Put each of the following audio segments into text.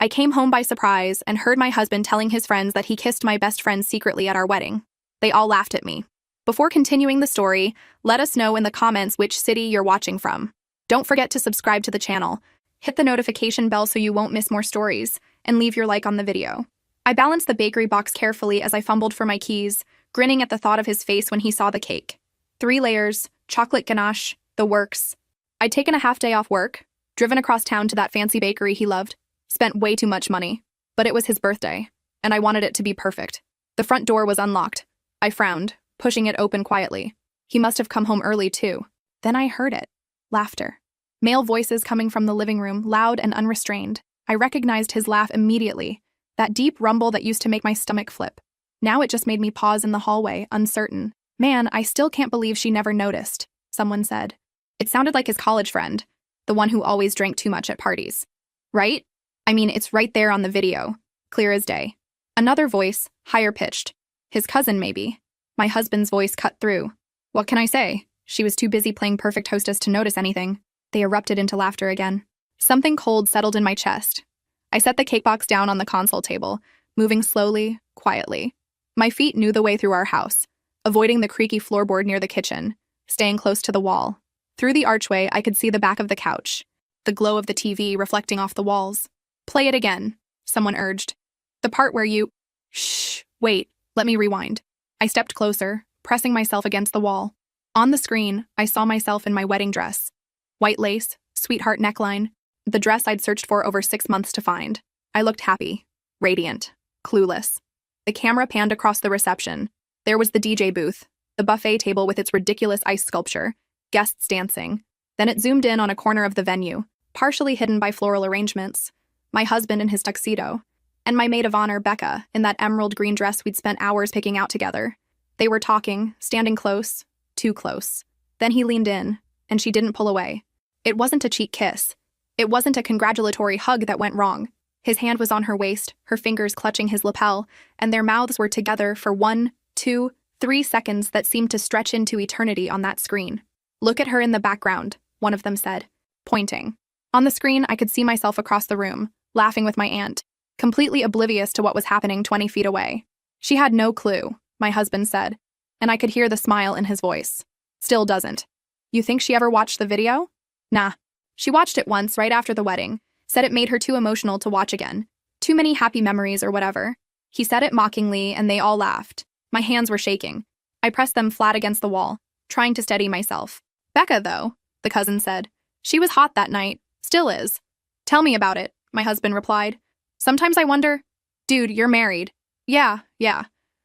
I came home by surprise and heard my husband telling his friends that he kissed my best friend secretly at our wedding. They all laughed at me. Before continuing the story, let us know in the comments which city you're watching from. Don't forget to subscribe to the channel, hit the notification bell so you won't miss more stories, and leave your like on the video. I balanced the bakery box carefully as I fumbled for my keys, grinning at the thought of his face when he saw the cake. 3 layers, chocolate ganache, the works. I'd taken a half day off work, driven across town to that fancy bakery he loved, spent way too much money. But it was his birthday, and I wanted it to be perfect. The front door was unlocked. I frowned, pushing it open quietly. He must have come home early too. Then I heard it. Laughter. Male voices coming from the living room, loud and unrestrained. I recognized his laugh immediately, that deep rumble that used to make my stomach flip. Now it just made me pause in the hallway, uncertain. Man, I still can't believe she never noticed, someone said. It sounded like his college friend, the one who always drank too much at parties. Right? I mean, it's right there on the video, clear as day. Another voice, higher pitched. His cousin, maybe. My husband's voice cut through. What can I say? She was too busy playing perfect hostess to notice anything. They erupted into laughter again. Something cold settled in my chest. I set the cake box down on the console table, moving slowly, quietly. My feet knew the way through our house, avoiding the creaky floorboard near the kitchen, staying close to the wall. Through the archway, I could see the back of the couch, the glow of the TV reflecting off the walls. Play it again, someone urged. The part where you... Shh, wait, let me rewind. I stepped closer, pressing myself against the wall. On the screen, I saw myself in my wedding dress. White lace, sweetheart neckline, the dress I'd searched for over 6 months to find. I looked happy, radiant, clueless. The camera panned across the reception. There was the DJ booth, the buffet table with its ridiculous ice sculpture, guests dancing. Then it zoomed in on a corner of the venue, partially hidden by floral arrangements. My husband in his tuxedo, and my maid of honor, Becca, in that emerald green dress we'd spent hours picking out together. They were talking, standing close, too close. Then he leaned in, and she didn't pull away. It wasn't a cheek kiss. It wasn't a congratulatory hug that went wrong. His hand was on her waist, her fingers clutching his lapel, and their mouths were together for 1, 2, 3 seconds that seemed to stretch into eternity on that screen. Look at her in the background, one of them said, pointing. On the screen, I could see myself across the room, laughing with my aunt, completely oblivious to what was happening 20 feet away. She had no clue, my husband said, and I could hear the smile in his voice. Still doesn't. You think she ever watched the video? Nah. She watched it once right after the wedding, said it made her too emotional to watch again. Too many happy memories or whatever. He said it mockingly, and they all laughed. My hands were shaking. I pressed them flat against the wall, trying to steady myself. Becca, though, the cousin said. She was hot that night. Still is. Tell me about it, my husband replied. Sometimes I wonder, dude, you're married. Yeah.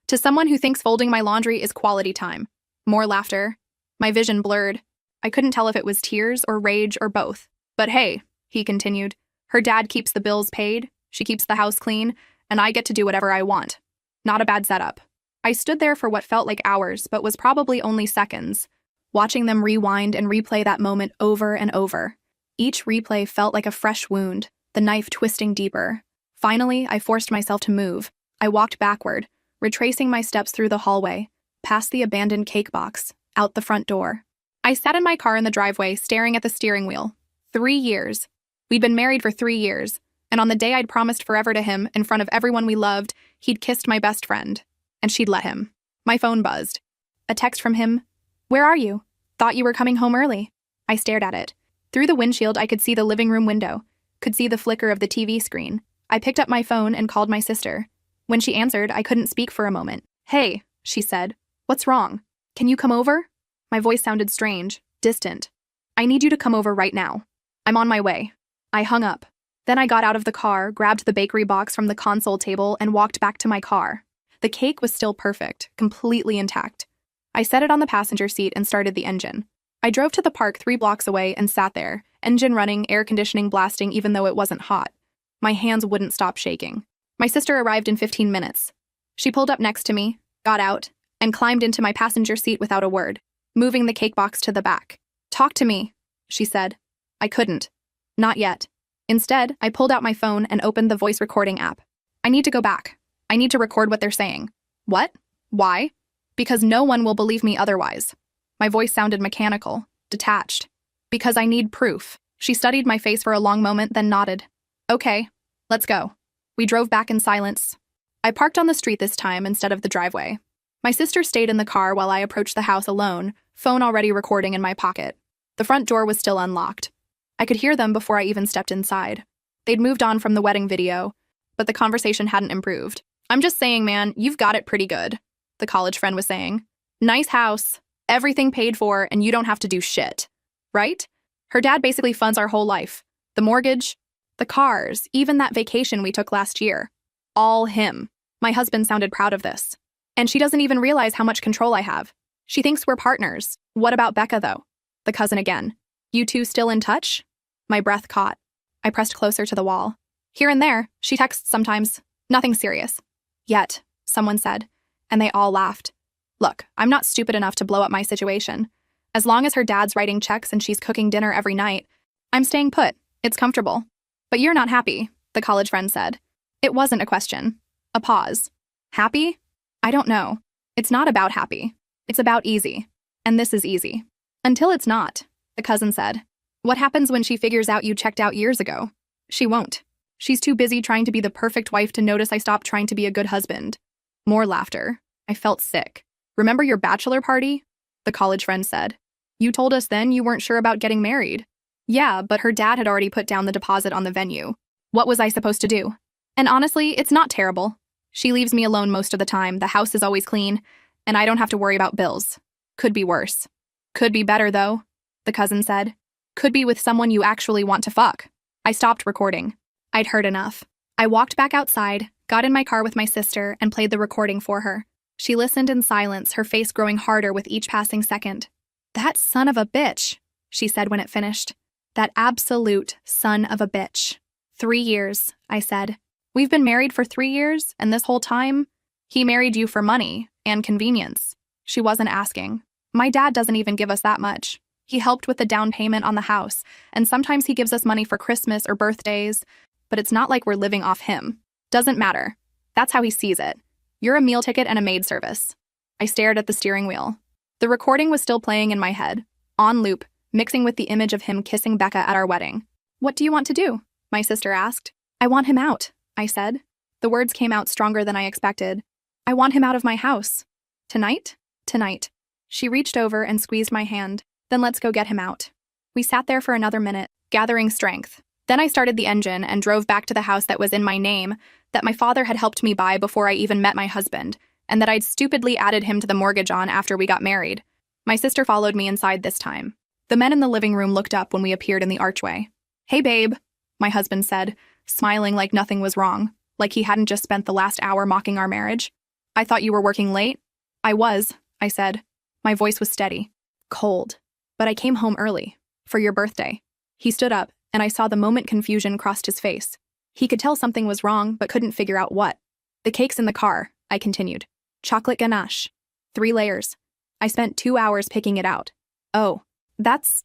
To someone who thinks folding my laundry is quality time. More laughter. My vision blurred. I couldn't tell if it was tears or rage or both. But hey, he continued, her dad keeps the bills paid, she keeps the house clean, and I get to do whatever I want. Not a bad setup. I stood there for what felt like hours, but was probably only seconds, watching them rewind and replay that moment over and over. Each replay felt like a fresh wound, the knife twisting deeper. Finally, I forced myself to move. I walked backward, retracing my steps through the hallway, past the abandoned cake box, out the front door. I sat in my car in the driveway, staring at the steering wheel. 3 years. We'd been married for 3 years, and on the day I'd promised forever to him, in front of everyone we loved, he'd kissed my best friend. And she'd let him. My phone buzzed. A text from him. Where are you? Thought you were coming home early. I stared at it. Through the windshield, I could see the living room window, could see the flicker of the TV screen. I picked up my phone and called my sister. When she answered, I couldn't speak for a moment. Hey, she said. What's wrong? Can you come over? My voice sounded strange, distant. I need you to come over right now. I'm on my way. I hung up. Then I got out of the car, grabbed the bakery box from the console table, and walked back to my car. The cake was still perfect, completely intact. I set it on the passenger seat and started the engine. I drove to the park 3 blocks away and sat there, engine running, air conditioning blasting even though it wasn't hot. My hands wouldn't stop shaking. My sister arrived in 15 minutes. She pulled up next to me, got out, and climbed into my passenger seat without a word, moving the cake box to the back. Talk to me, she said. I couldn't. Not yet. Instead, I pulled out my phone and opened the voice recording app. I need to go back. I need to record what they're saying. What? Why? Because no one will believe me otherwise. My voice sounded mechanical, detached. Because I need proof. She studied my face for a long moment, then nodded. Okay. Let's go. We drove back in silence. I parked on the street this time instead of the driveway. My sister stayed in the car while I approached the house alone, phone already recording in my pocket. The front door was still unlocked. I could hear them before I even stepped inside. They'd moved on from the wedding video, but the conversation hadn't improved. I'm just saying, man, you've got it pretty good, the college friend was saying. Nice house, everything paid for, and you don't have to do shit. Right? Her dad basically funds our whole life. The mortgage, the cars, even that vacation we took last year. All him. My husband sounded proud of this. And she doesn't even realize how much control I have. She thinks we're partners. What about Becca, though? The cousin again. You two still in touch? My breath caught. I pressed closer to the wall. Here and there, she texts sometimes. Nothing serious. Yet, someone said, and they all laughed. Look, I'm not stupid enough to blow up my situation. As long as her dad's writing checks and she's cooking dinner every night, I'm staying put. It's comfortable. But you're not happy, the college friend said. It wasn't a question. A pause. Happy? I don't know. It's not about happy. It's about easy. And this is easy. Until it's not, the cousin said. What happens when she figures out you checked out years ago? She won't. She's too busy trying to be the perfect wife to notice I stopped trying to be a good husband. More laughter. I felt sick. Remember your bachelor party? The college friend said. You told us then you weren't sure about getting married. Yeah, but her dad had already put down the deposit on the venue. What was I supposed to do? And honestly, it's not terrible. She leaves me alone most of the time, the house is always clean, and I don't have to worry about bills. Could be worse. Could be better, though, the cousin said. Could be with someone you actually want to fuck. I stopped recording. I'd heard enough. I walked back outside, got in my car with my sister, and played the recording for her. She listened in silence, her face growing harder with each passing second. That son of a bitch, she said when it finished. That absolute son of a bitch. 3 years, I said. We've been married for 3 years, and this whole time, he married you for money and convenience. She wasn't asking. My dad doesn't even give us that much. He helped with the down payment on the house, and sometimes he gives us money for Christmas or birthdays, but it's not like we're living off him. Doesn't matter. That's how he sees it. You're a meal ticket and a maid service. I stared at the steering wheel. The recording was still playing in my head, on loop, mixing with the image of him kissing Becca at our wedding. What do you want to do? My sister asked. I want him out, I said. The words came out stronger than I expected. I want him out of my house. Tonight? Tonight. She reached over and squeezed my hand. Then let's go get him out. We sat there for another minute, gathering strength. Then I started the engine and drove back to the house that was in my name, that my father had helped me buy before I even met my husband, and that I'd stupidly added him to the mortgage on after we got married. My sister followed me inside this time. The men in the living room looked up when we appeared in the archway. Hey, babe, my husband said, smiling like nothing was wrong, like he hadn't just spent the last hour mocking our marriage. I thought you were working late. I was, I said. My voice was steady, cold, but I came home early, for your birthday. He stood up, and I saw the moment confusion crossed his face. He could tell something was wrong, but couldn't figure out what. The cake's in the car, I continued. Chocolate ganache. 3 layers. I spent 2 hours picking it out. Oh, that's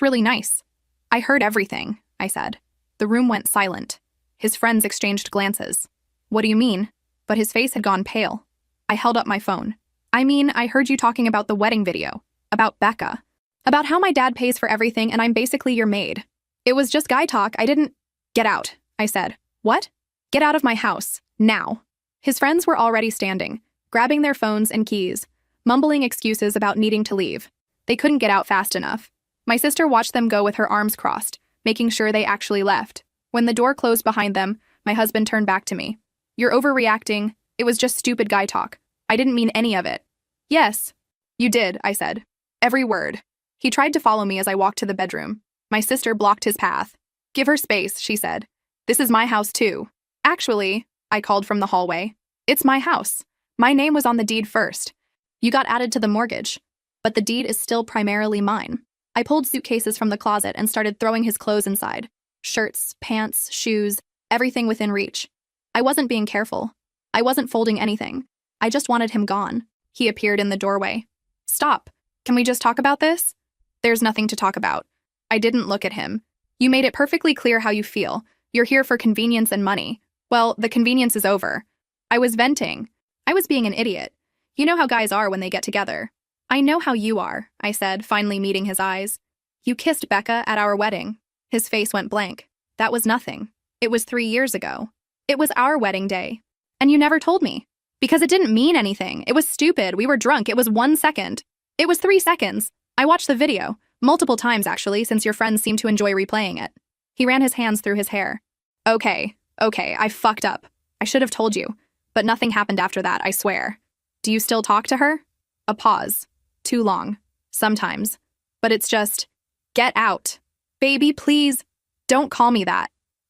really nice. I heard everything, I said. The room went silent. His friends exchanged glances. What do you mean? But his face had gone pale. I held up my phone. I mean, I heard you talking about the wedding video. About Becca. About how my dad pays for everything and I'm basically your maid. It was just guy talk, I didn't— Get out, I said. What? Get out of my house. Now. His friends were already standing, grabbing their phones and keys, mumbling excuses about needing to leave. They couldn't get out fast enough. My sister watched them go with her arms crossed, making sure they actually left. When the door closed behind them, my husband turned back to me. You're overreacting. It was just stupid guy talk. I didn't mean any of it. Yes. You did, I said. Every word. He tried to follow me as I walked to the bedroom. My sister blocked his path. Give her space, she said. This is my house too. Actually, I called from the hallway. It's my house. My name was on the deed first. You got added to the mortgage, but the deed is still primarily mine. I pulled suitcases from the closet and started throwing his clothes inside. Shirts, pants, shoes, everything within reach. I wasn't being careful. I wasn't folding anything. I just wanted him gone. He appeared in the doorway. Stop. Can we just talk about this? There's nothing to talk about. I didn't look at him. You made it perfectly clear how you feel. You're here for convenience and money. Well, the convenience is over. I was venting. I was being an idiot. You know how guys are when they get together. I know how you are, I said, finally meeting his eyes. You kissed Becca at our wedding. His face went blank. That was nothing. It was 3 years ago. It was our wedding day. And you never told me. Because it didn't mean anything. It was stupid. We were drunk. It was 1 second. It was 3 seconds. I watched the video. Multiple times, actually, since your friends seem to enjoy replaying it. He ran his hands through his hair. Okay, I fucked up. I should have told you. But nothing happened after that, I swear. Do you still talk to her? A pause. Too long. Sometimes. But it's just, get out. Baby, please. Don't call me that.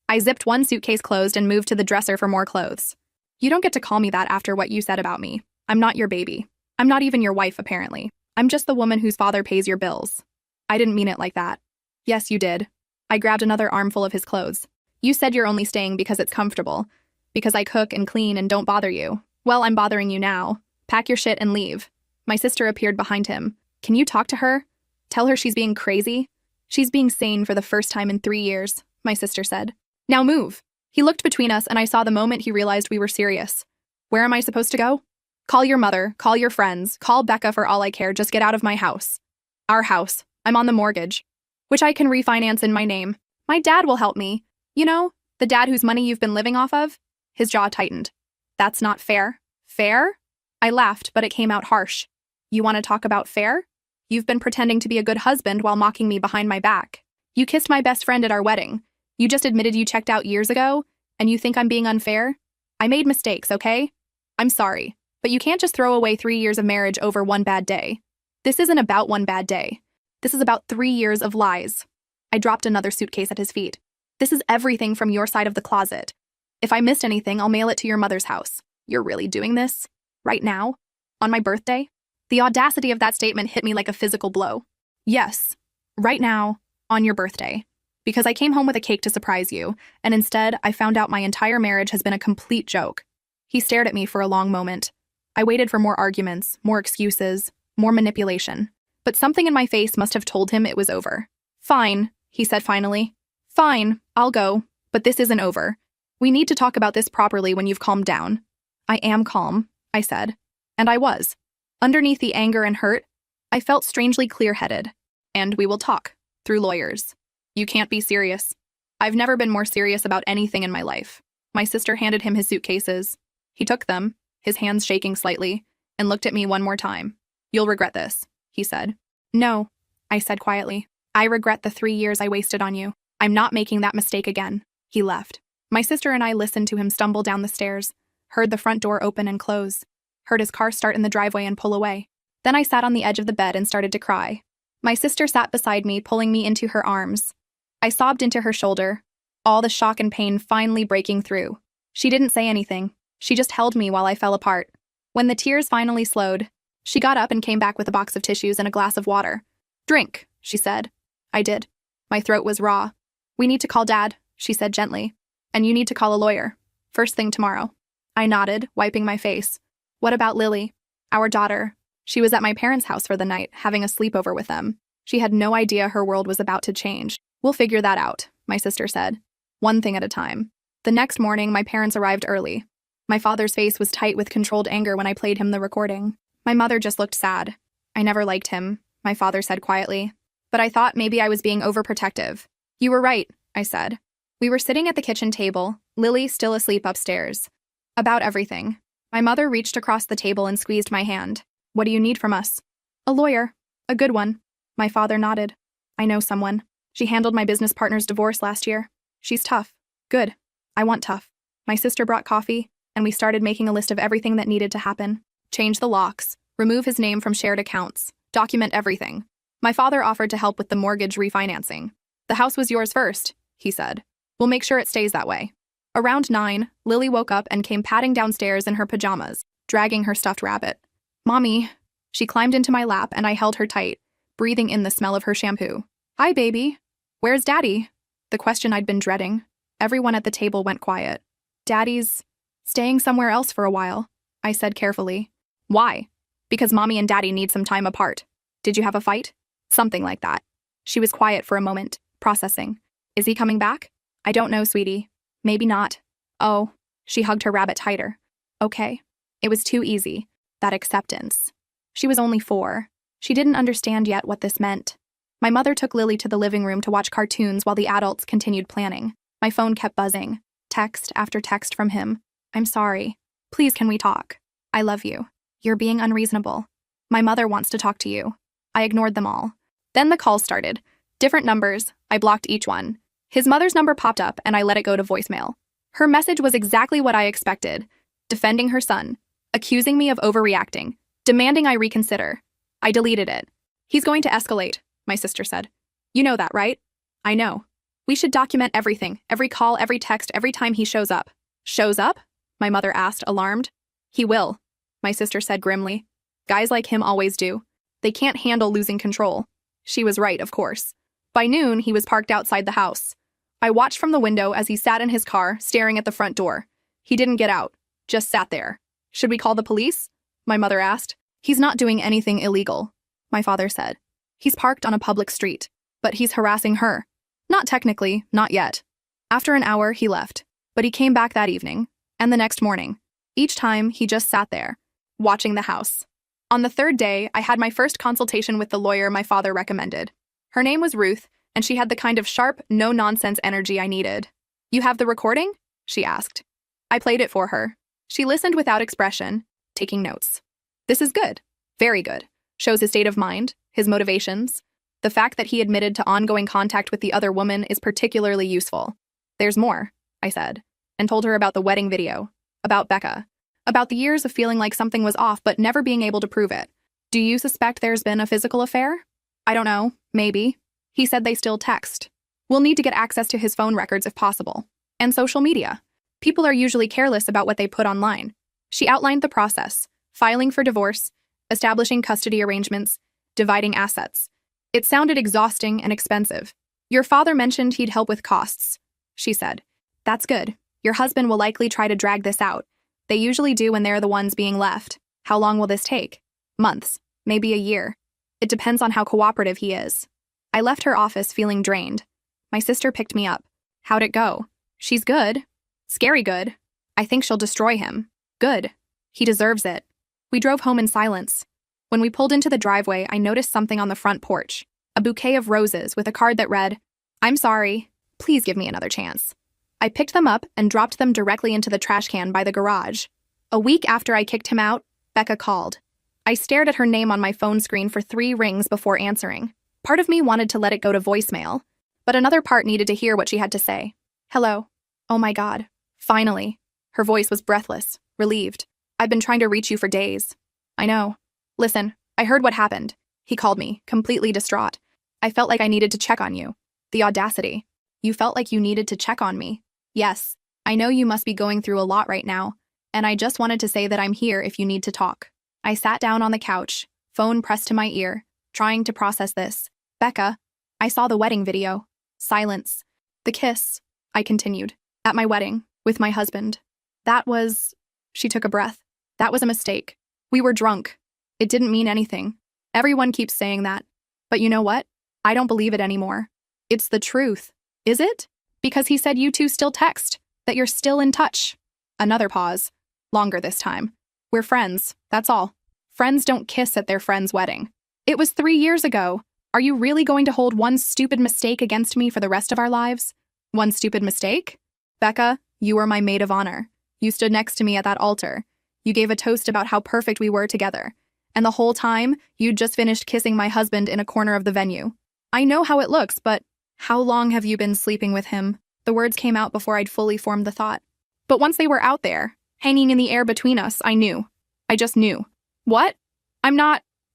I zipped one suitcase closed and moved to the dresser for more clothes. You don't get to call me that after what you said about me. I'm not your baby. I'm not even your wife, apparently. I'm just the woman whose father pays your bills. I didn't mean it like that. Yes, you did. I grabbed another armful of his clothes. You said you're only staying because it's comfortable. Because I cook and clean and don't bother you. Well, I'm bothering you now. Pack your shit and leave. My sister appeared behind him. Can you talk to her? Tell her she's being crazy? She's being sane for the first time in 3 years, my sister said. Now move. He looked between us and I saw the moment he realized we were serious. Where am I supposed to go? Call your mother, call your friends, call Becca for all I care, just get out of my house. Our house. I'm on the mortgage. Which I can refinance in my name. My dad will help me. You know, the dad whose money you've been living off of? His jaw tightened. That's not fair. Fair? I laughed, but it came out harsh. You want to talk about fair? You've been pretending to be a good husband while mocking me behind my back. You kissed my best friend at our wedding. You just admitted you checked out years ago, and you think I'm being unfair? I made mistakes, okay? I'm sorry, but you can't just throw away 3 years of marriage over one bad day. This isn't about one bad day. This is about 3 years of lies. I dropped another suitcase at his feet. This is everything from your side of the closet. If I missed anything, I'll mail it to your mother's house. You're really doing this? Right now? On my birthday? The audacity of that statement hit me like a physical blow. Yes, right now, on your birthday. Because I came home with a cake to surprise you, and instead, I found out my entire marriage has been a complete joke. He stared at me for a long moment. I waited for more arguments, more excuses, more manipulation. But something in my face must have told him it was over. Fine, he said finally. Fine, I'll go, but this isn't over. We need to talk about this properly when you've calmed down. I am calm, I said. And I was. Underneath the anger and hurt, I felt strangely clear-headed. And we will talk, through lawyers. You can't be serious. I've never been more serious about anything in my life. My sister handed him his suitcases. He took them, his hands shaking slightly, and looked at me one more time. You'll regret this, he said. No, I said quietly. I regret the 3 years I wasted on you. I'm not making that mistake again. He left. My sister and I listened to him stumble down the stairs, heard the front door open and close, heard his car start in the driveway and pull away. Then I sat on the edge of the bed and started to cry. My sister sat beside me, pulling me into her arms. I sobbed into her shoulder, all the shock and pain finally breaking through. She didn't say anything. She just held me while I fell apart. When the tears finally slowed, she got up and came back with a box of tissues and a glass of water. Drink, she said. I did. My throat was raw. We need to call Dad, she said gently. And you need to call a lawyer. First thing tomorrow. I nodded, wiping my face. What about Lily? Our daughter. She was at my parents' house for the night, having a sleepover with them. She had no idea her world was about to change. We'll figure that out, my sister said. One thing at a time. The next morning, my parents arrived early. My father's face was tight with controlled anger when I played him the recording. My mother just looked sad. I never liked him, my father said quietly. But I thought maybe I was being overprotective. You were right, I said. We were sitting at the kitchen table, Lily still asleep upstairs. About everything. My mother reached across the table and squeezed my hand. What do you need from us? A lawyer. A good one. My father nodded. I know someone. She handled my business partner's divorce last year. She's tough. Good. I want tough. My sister brought coffee, and we started making a list of everything that needed to happen. Change the locks, remove his name from shared accounts, document everything. My father offered to help with the mortgage refinancing. The house was yours first, he said. We'll make sure it stays that way. Around 9, Lily woke up and came padding downstairs in her pajamas, dragging her stuffed rabbit. Mommy. She climbed into my lap and I held her tight, breathing in the smell of her shampoo. Hi, baby. Where's Daddy? The question I'd been dreading. Everyone at the table went quiet. Daddy's staying somewhere else for a while, I said carefully. Why? Because Mommy and Daddy need some time apart. Did you have a fight? Something like that. She was quiet for a moment, processing. Is he coming back? I don't know, sweetie. Maybe not. Oh, she hugged her rabbit tighter. Okay. It was too easy. That acceptance. She was only 4. She didn't understand yet what this meant. My mother took Lily to the living room to watch cartoons while the adults continued planning. My phone kept buzzing. Text after text from him. I'm sorry. Please, can we talk? I love you. You're being unreasonable. My mother wants to talk to you. I ignored them all. Then the calls started. Different numbers. I blocked each one. His mother's number popped up and I let it go to voicemail. Her message was exactly what I expected. Defending her son. Accusing me of overreacting. Demanding I reconsider. I deleted it. He's going to escalate, my sister said. You know that, right? I know. We should document everything, every call, every text, every time he shows up. Shows up? My mother asked, alarmed. He will, my sister said grimly. Guys like him always do. They can't handle losing control. She was right, of course. By noon, he was parked outside the house. I watched from the window as he sat in his car, staring at the front door. He didn't get out, just sat there. Should we call the police? My mother asked. He's not doing anything illegal, my father said. He's parked on a public street, but he's harassing her. Not technically, not yet. After an hour, he left, but he came back that evening, and the next morning. Each time, he just sat there, watching the house. On the third day, I had my first consultation with the lawyer my father recommended. Her name was Ruth, and she had the kind of sharp, no-nonsense energy I needed. You have the recording? She asked. I played it for her. She listened without expression, taking notes. This is good. Very good. Shows his state of mind, his motivations. The fact that he admitted to ongoing contact with the other woman is particularly useful. There's more, I said, and told her about the wedding video, about Becca, about the years of feeling like something was off but never being able to prove it. Do you suspect there's been a physical affair? I don't know, maybe. He said they still text. We'll need to get access to his phone records if possible. And social media. People are usually careless about what they put online. She outlined the process: filing for divorce, establishing custody arrangements, dividing assets. It sounded exhausting and expensive. Your father mentioned he'd help with costs, she said. That's good. Your husband will likely try to drag this out. They usually do when they're the ones being left. How long will this take? Months, maybe a year. It depends on how cooperative he is. I left her office feeling drained. My sister picked me up. How'd it go? She's good. Scary good. I think she'll destroy him. Good. He deserves it. We drove home in silence. When we pulled into the driveway, I noticed something on the front porch. A bouquet of roses with a card that read, I'm sorry. Please give me another chance. I picked them up and dropped them directly into the trash can by the garage. A week after I kicked him out, Becca called. I stared at her name on my phone screen for 3 rings before answering. Part of me wanted to let it go to voicemail, but another part needed to hear what she had to say. Hello. Oh my God. Finally. Her voice was breathless, relieved. I've been trying to reach you for days. I know. Listen, I heard what happened. He called me, completely distraught. I felt like I needed to check on you. The audacity. You felt like you needed to check on me. Yes, I know you must be going through a lot right now, and I just wanted to say that I'm here if you need to talk. I sat down on the couch, phone pressed to my ear, trying to process this. Becca, I saw the wedding video. Silence. The kiss, I continued, at my wedding, with my husband. That was... She took a breath. That was a mistake. We were drunk. It didn't mean anything. Everyone keeps saying that. But you know what? I don't believe it anymore. It's the truth. Is it? Because he said you two still text, that you're still in touch. Another pause. Longer this time. We're friends, that's all. Friends don't kiss at their friend's wedding. It was 3 years ago. Are you really going to hold one stupid mistake against me for the rest of our lives? One stupid mistake? Becca, you were my maid of honor. You stood next to me at that altar. You gave a toast about how perfect we were together. And the whole time, you'd just finished kissing my husband in a corner of the venue. I know how it looks, but how long have you been sleeping with him? The words came out before I'd fully formed the thought. But once they were out there, hanging in the air between us, I knew. I just knew. What?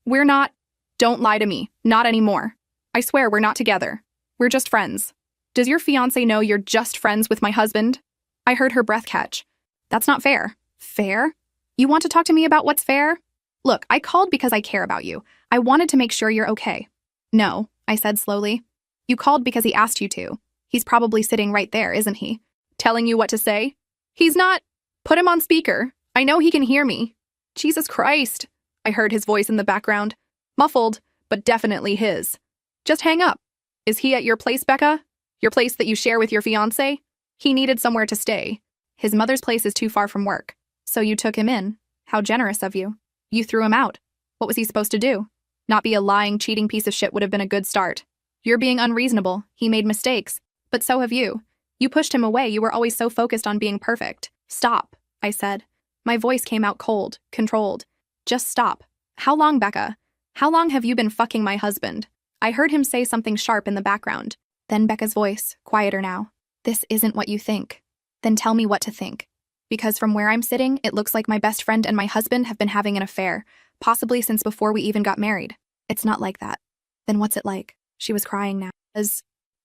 We're not. Don't lie to me. Not anymore. I swear we're not together. We're just friends. Does your fiancé know you're just friends with my husband? I heard her breath catch. That's not fair. Fair? You want to talk to me about what's fair? Look, I called because I care about you. I wanted to make sure you're okay. No, I said slowly. You called because he asked you to. He's probably sitting right there, isn't he? Telling you what to say? He's not. Put him on speaker. I know he can hear me. Jesus Christ. I heard his voice in the background. Muffled, but definitely his. Just hang up. Is he at your place, Becca? Your place that you share with your fiancé? He needed somewhere to stay. His mother's place is too far from work. So you took him in. How generous of you. You threw him out. What was he supposed to do? Not be a lying, cheating piece of shit would have been a good start. You're being unreasonable. He made mistakes. But so have you. You pushed him away. You were always so focused on being perfect. Stop, I said. My voice came out cold, controlled. Just stop. How long, Becca? How long have you been fucking my husband? I heard him say something sharp in the background. Then Becca's voice, quieter now. This isn't what you think. Then tell me what to think. Because from where I'm sitting, it looks like my best friend and my husband have been having an affair, possibly since before we even got married. It's not like that. Then what's it like? She was crying now.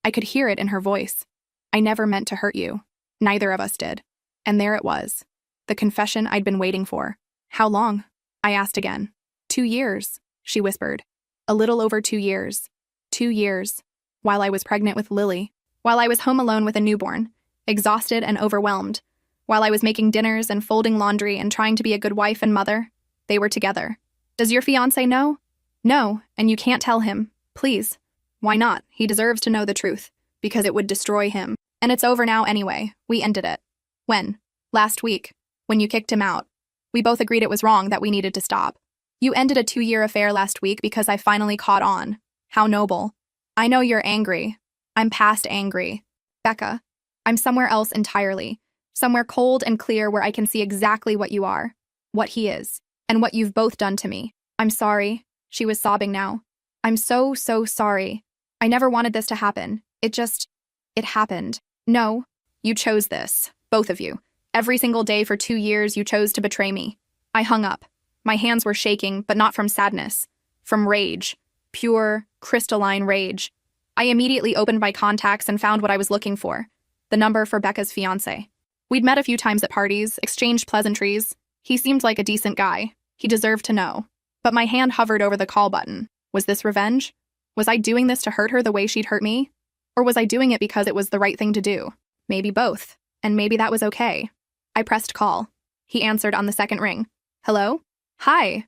I could hear it in her voice. I never meant to hurt you. Neither of us did. And there it was. The confession I'd been waiting for. How long? I asked again. 2 years, she whispered. A little over 2 years. 2 years. While I was pregnant with Lily. While I was home alone with a newborn. Exhausted and overwhelmed. While I was making dinners and folding laundry and trying to be a good wife and mother. They were together. Does your fiancé know? No, and you can't tell him. Please. Why not? He deserves to know the truth. Because it would destroy him. And it's over now anyway. We ended it. When? Last week. When you kicked him out. We both agreed it was wrong, that we needed to stop. You ended a 2-year affair last week because I finally caught on. How noble. I know you're angry. I'm past angry. Becca, I'm somewhere else entirely. Somewhere cold and clear where I can see exactly what you are. What he is. And what you've both done to me. I'm sorry. She was sobbing now. I'm so sorry. I never wanted this to happen. It happened. No, you chose this. Both of you. Every single day for 2 years, you chose to betray me. I hung up. My hands were shaking, but not from sadness. From rage. Pure, crystalline rage. I immediately opened my contacts and found what I was looking for. The number for Becca's fiancé. We'd met a few times at parties, exchanged pleasantries. He seemed like a decent guy. He deserved to know. But my hand hovered over the call button. Was this revenge? Was I doing this to hurt her the way she'd hurt me? Or was I doing it because it was the right thing to do? Maybe both. And maybe that was okay. I pressed call. He answered on the second ring. Hello? Hi.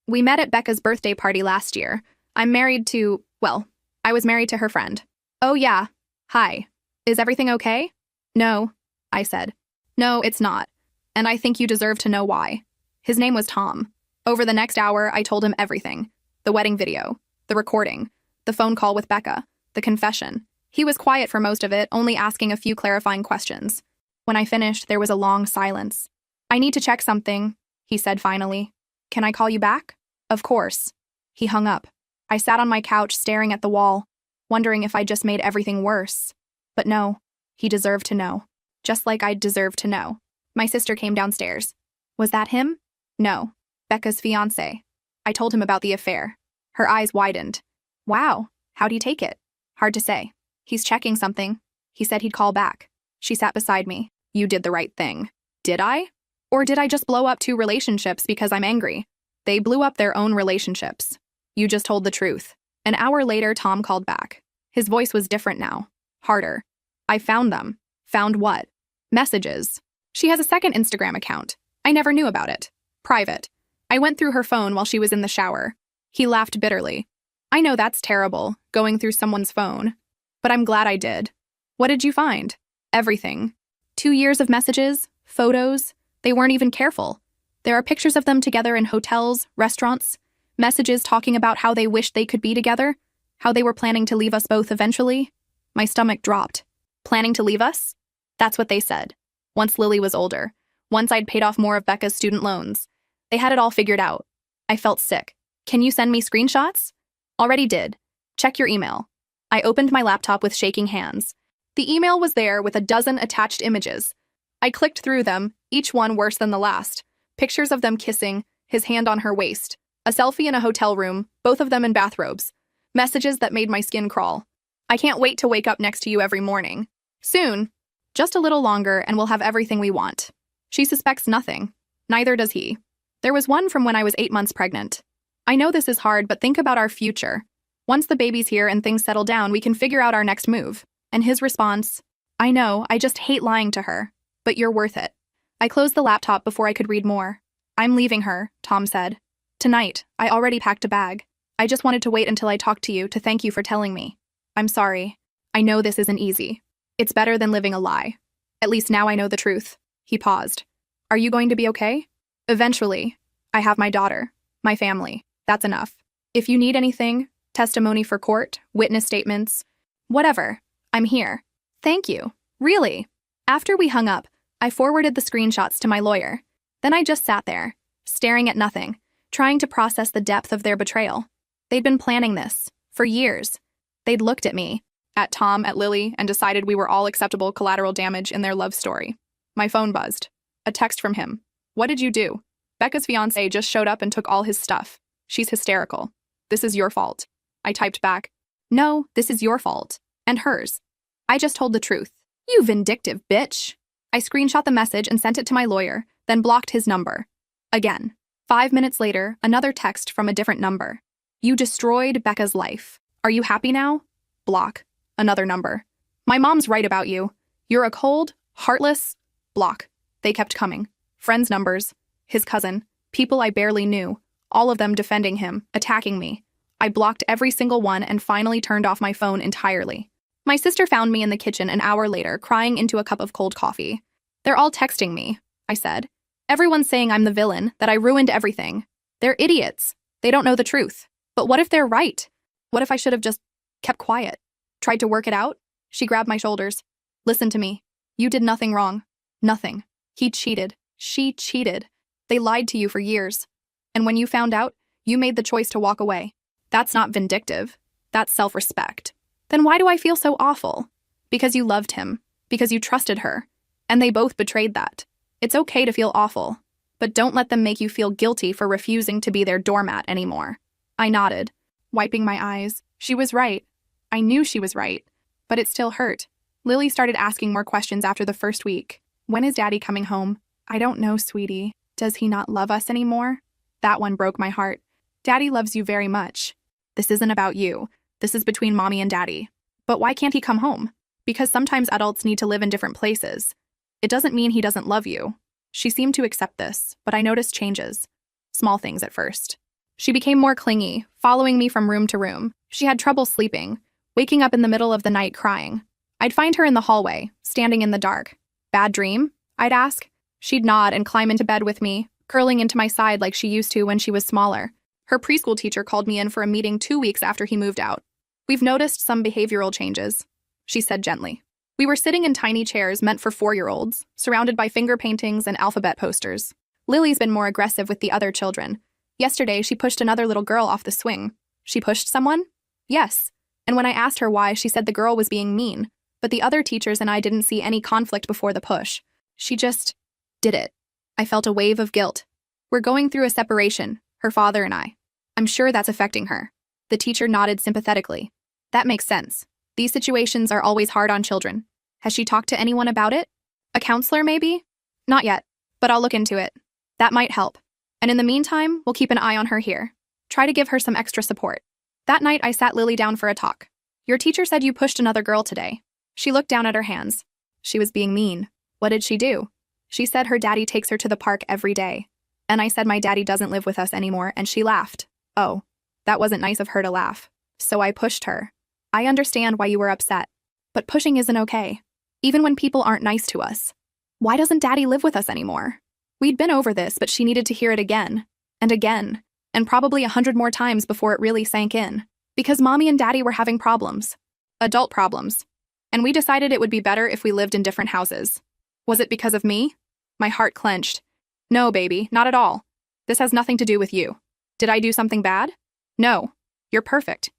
We met at Becca's birthday party last year. I was married to her friend. Oh yeah. Hi. Is everything okay? No, I said. No, it's not. And I think you deserve to know why. His name was Tom. Over the next hour, I told him everything. The wedding video, the recording, the phone call with Becca, the confession. He was quiet for most of it, only asking a few clarifying questions. When I finished, there was a long silence. I need to check something, he said finally. Can I call you back? Of course. He hung up. I sat on my couch staring at the wall, wondering if I'd just made everything worse. But no, he deserved to know. Just like I'd deserved to know. My sister came downstairs. Was that him? No. Becca's fiancé. I told him about the affair. Her eyes widened. Wow, how'd he take it? Hard to say. He's checking something. He said he'd call back. She sat beside me. You did the right thing. Did I? Or did I just blow up 2 relationships because I'm angry? They blew up their own relationships. You just told the truth. An hour later, Tom called back. His voice was different now. Harder. I found them. Found what? Messages. She has a second Instagram account. I never knew about it. Private. I went through her phone while she was in the shower. He laughed bitterly. I know that's terrible, going through someone's phone. But I'm glad I did. What did you find? Everything. 2 years of messages, photos. They weren't even careful. There are pictures of them together in hotels, restaurants, messages talking about how they wished they could be together, how they were planning to leave us both eventually. My stomach dropped. Planning to leave us? That's what they said. Once Lily was older. Once I'd paid off more of Becca's student loans. They had it all figured out. I felt sick. Can you send me screenshots? Already did. Check your email. I opened my laptop with shaking hands. The email was there with a dozen attached images. I clicked through them, each one worse than the last. Pictures of them kissing, his hand on her waist. A selfie in a hotel room, both of them in bathrobes. Messages that made my skin crawl. I can't wait to wake up next to you every morning. Soon. Just a little longer and we'll have everything we want. She suspects nothing. Neither does he. There was one from when I was 8 months pregnant. I know this is hard, but think about our future. Once the baby's here and things settle down, we can figure out our next move. And his response, I know, I just hate lying to her. But you're worth it. I closed the laptop before I could read more. I'm leaving her, Tom said. Tonight, I already packed a bag. I just wanted to wait until I talked to you to thank you for telling me. I'm sorry. I know this isn't easy. It's better than living a lie. At least now I know the truth. He paused. Are you going to be okay? Eventually. I have my daughter. My family. That's enough. If you need anything, testimony for court, witness statements, whatever, I'm here. Thank you. Really? After we hung up, I forwarded the screenshots to my lawyer. Then I just sat there, staring at nothing, trying to process the depth of their betrayal. They'd been planning this for years. They'd looked at me, at Tom, at Lily, and decided we were all acceptable collateral damage in their love story. My phone buzzed. A text from him. What did you do? Becca's fiancé just showed up and took all his stuff. She's hysterical. This is your fault. I typed back. No, this is your fault. And hers. I just told the truth. You vindictive bitch. I screenshot the message and sent it to my lawyer, then blocked his number. Again. 5 minutes later, another text from a different number. You destroyed Becca's life. Are you happy now? Block. Another number. My mom's right about you. You're a cold, heartless... Block. They kept coming. Friends' numbers. His cousin. People I barely knew. All of them defending him, attacking me. I blocked every single one and finally turned off my phone entirely. My sister found me in the kitchen an hour later, crying into a cup of cold coffee. They're all texting me, I said. Everyone's saying I'm the villain, that I ruined everything. They're idiots. They don't know the truth. But what if they're right? What if I should have just kept quiet? Tried to work it out? She grabbed my shoulders. Listen to me. You did nothing wrong. Nothing. He cheated. She cheated. They lied to you for years. And when you found out, you made the choice to walk away. That's not vindictive. That's self-respect. Then why do I feel so awful? Because you loved him. Because you trusted her. And they both betrayed that. It's okay to feel awful. But don't let them make you feel guilty for refusing to be their doormat anymore. I nodded, wiping my eyes. She was right. I knew she was right. But it still hurt. Lily started asking more questions after the first week. When is Daddy coming home? I don't know, sweetie. Does he not love us anymore? That one broke my heart. Daddy loves you very much. This isn't about you. This is between Mommy and Daddy. But why can't he come home? Because sometimes adults need to live in different places. It doesn't mean he doesn't love you. She seemed to accept this, but I noticed changes. Small things at first. She became more clingy, following me from room to room. She had trouble sleeping, waking up in the middle of the night crying. I'd find her in the hallway, standing in the dark. Bad dream? I'd ask. She'd nod and climb into bed with me, curling into my side like she used to when she was smaller. Her preschool teacher called me in for a meeting 2 weeks after he moved out. We've noticed some behavioral changes, she said gently. We were sitting in tiny chairs meant for 4-year-olds, surrounded by finger paintings and alphabet posters. Lily's been more aggressive with the other children. Yesterday, she pushed another little girl off the swing. She pushed someone? Yes. And when I asked her why, she said the girl was being mean, but the other teachers and I didn't see any conflict before the push. She just did it. I felt a wave of guilt. We're going through a separation, her father and I. I'm sure that's affecting her. The teacher nodded sympathetically. That makes sense. These situations are always hard on children. Has she talked to anyone about it? A counselor, maybe? Not yet, but I'll look into it. That might help. And in the meantime, we'll keep an eye on her here. Try to give her some extra support. That night, I sat Lily down for a talk. Your teacher said you pushed another girl today. She looked down at her hands. She was being mean. What did she do? She said her daddy takes her to the park every day. And I said my daddy doesn't live with us anymore, and she laughed. Oh, that wasn't nice of her to laugh. So I pushed her. I understand why you were upset. But pushing isn't okay. Even when people aren't nice to us. Why doesn't Daddy live with us anymore? We'd been over this, but she needed to hear it again. And again. And probably 100 more times before it really sank in. Because Mommy and Daddy were having problems. Adult problems. And we decided it would be better if we lived in different houses. Was it because of me? My heart clenched. No, baby, not at all. This has nothing to do with you. Did I do something bad? No. You're perfect.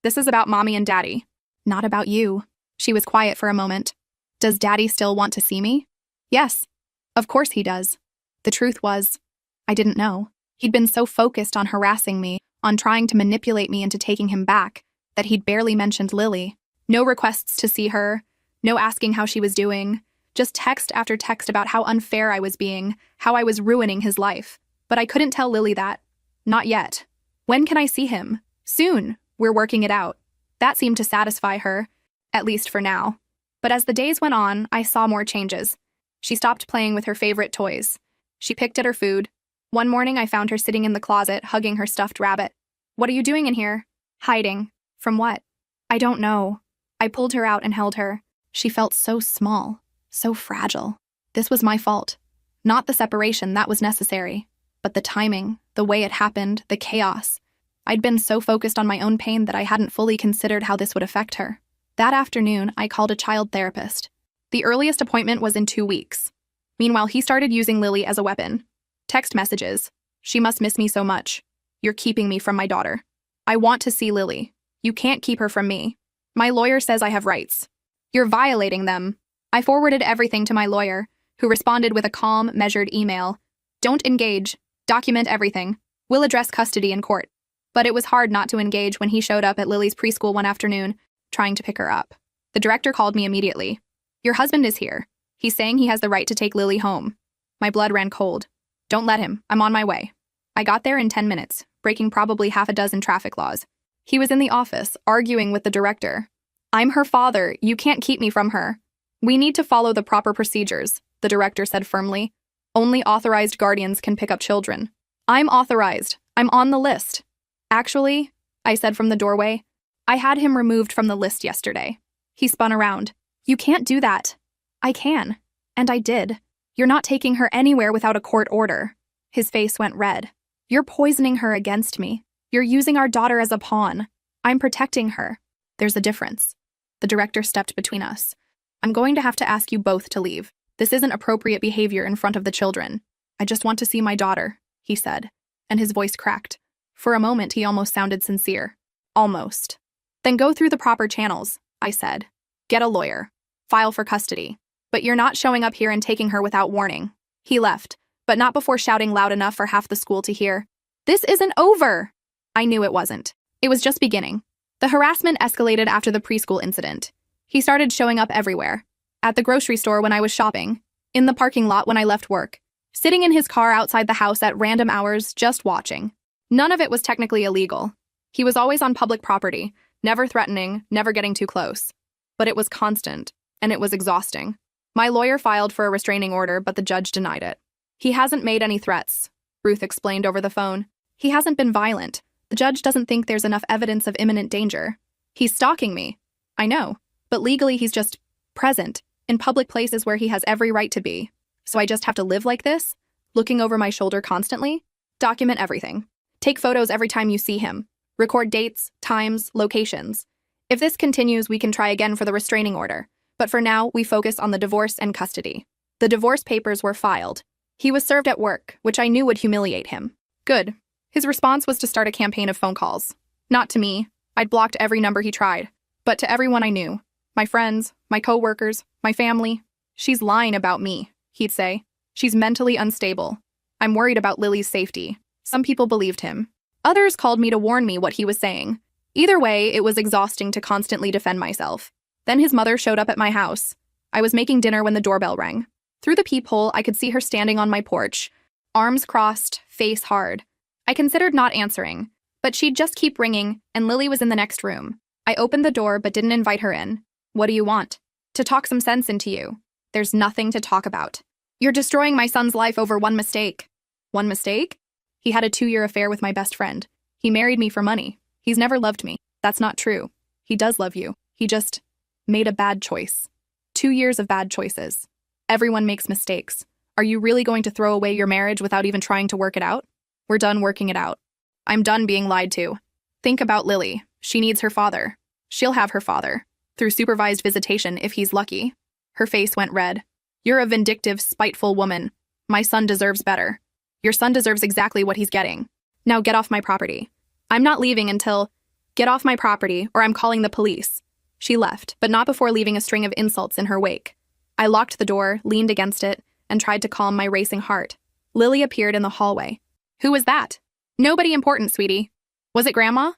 This is about Mommy and Daddy. Not about you. She was quiet for a moment. Does Daddy still want to see me? Yes. Of course he does. The truth was, I didn't know. He'd been so focused on harassing me, on trying to manipulate me into taking him back, that he'd barely mentioned Lily. No requests to see her, no asking how she was doing, just text after text about how unfair I was being, how I was ruining his life. But I couldn't tell Lily that. Not yet. When can I see him? Soon. We're working it out. That seemed to satisfy her, at least for now. But as the days went on, I saw more changes. She stopped playing with her favorite toys. She picked at her food. One morning, I found her sitting in the closet, hugging her stuffed rabbit. What are you doing in here? Hiding. From what? I don't know. I pulled her out and held her. She felt so small, so fragile. This was my fault. Not the separation, that was necessary. But the timing, the way it happened, the chaos. I'd been so focused on my own pain that I hadn't fully considered how this would affect her. That afternoon, I called a child therapist. The earliest appointment was in 2 weeks. Meanwhile, he started using Lily as a weapon. Text messages. She must miss me so much. You're keeping me from my daughter. I want to see Lily. You can't keep her from me. My lawyer says I have rights. You're violating them. I forwarded everything to my lawyer, who responded with a calm, measured email. Don't engage. Document everything. We'll address custody in court. But it was hard not to engage when he showed up at Lily's preschool one afternoon, trying to pick her up. The director called me immediately. Your husband is here. He's saying he has the right to take Lily home. My blood ran cold. Don't let him. I'm on my way. I got there in 10 minutes, breaking probably half a dozen traffic laws. He was in the office, arguing with the director. I'm her father. You can't keep me from her. We need to follow the proper procedures, the director said firmly. Only authorized guardians can pick up children. I'm authorized. I'm on the list. Actually, I said from the doorway, I had him removed from the list yesterday. He spun around. You can't do that. I can. And I did. You're not taking her anywhere without a court order. His face went red. You're poisoning her against me. You're using our daughter as a pawn. I'm protecting her. There's a difference. The director stepped between us. I'm going to have to ask you both to leave. This isn't appropriate behavior in front of the children. I just want to see my daughter, he said, and his voice cracked. For a moment, he almost sounded sincere. Almost. Then go through the proper channels, I said. Get a lawyer. File for custody. But you're not showing up here and taking her without warning. He left, but not before shouting loud enough for half the school to hear. This isn't over! I knew it wasn't. It was just beginning. The harassment escalated after the preschool incident. He started showing up everywhere. At the grocery store when I was shopping. In the parking lot when I left work. Sitting in his car outside the house at random hours, just watching. None of it was technically illegal. He was always on public property, never threatening, never getting too close. But it was constant, and it was exhausting. My lawyer filed for a restraining order, but the judge denied it. He hasn't made any threats, Ruth explained over the phone. He hasn't been violent. The judge doesn't think there's enough evidence of imminent danger. He's stalking me. I know, but legally he's just present, in public places where he has every right to be. So I just have to live like this, looking over my shoulder constantly? Document everything. Take photos every time you see him. Record dates, times, locations. If this continues, we can try again for the restraining order. But for now, we focus on the divorce and custody. The divorce papers were filed. He was served at work, which I knew would humiliate him. Good. His response was to start a campaign of phone calls. Not to me. I'd blocked every number he tried. But to everyone I knew. My friends, my co-workers, my family. She's lying about me, he'd say. She's mentally unstable. I'm worried about Lily's safety. Some people believed him. Others called me to warn me what he was saying. Either way, it was exhausting to constantly defend myself. Then his mother showed up at my house. I was making dinner when the doorbell rang. Through the peephole, I could see her standing on my porch, arms crossed, face hard. I considered not answering, but she'd just keep ringing, and Lily was in the next room. I opened the door but didn't invite her in. What do you want? To talk some sense into you. There's nothing to talk about. You're destroying my son's life over one mistake. One mistake? He had a 2-year affair with my best friend. He married me for money. He's never loved me. That's not true. He does love you. He just made a bad choice. 2 years of bad choices. Everyone makes mistakes. Are you really going to throw away your marriage without even trying to work it out? We're done working it out. I'm done being lied to. Think about Lily. She needs her father. She'll have her father. Through supervised visitation if he's lucky. Her face went red. You're a vindictive, spiteful woman. My son deserves better. Your son deserves exactly what he's getting. Now get off my property. I'm not leaving until... Get off my property, or I'm calling the police. She left, but not before leaving a string of insults in her wake. I locked the door, leaned against it, and tried to calm my racing heart. Lily appeared in the hallway. Who was that? Nobody important, sweetie. Was it Grandma?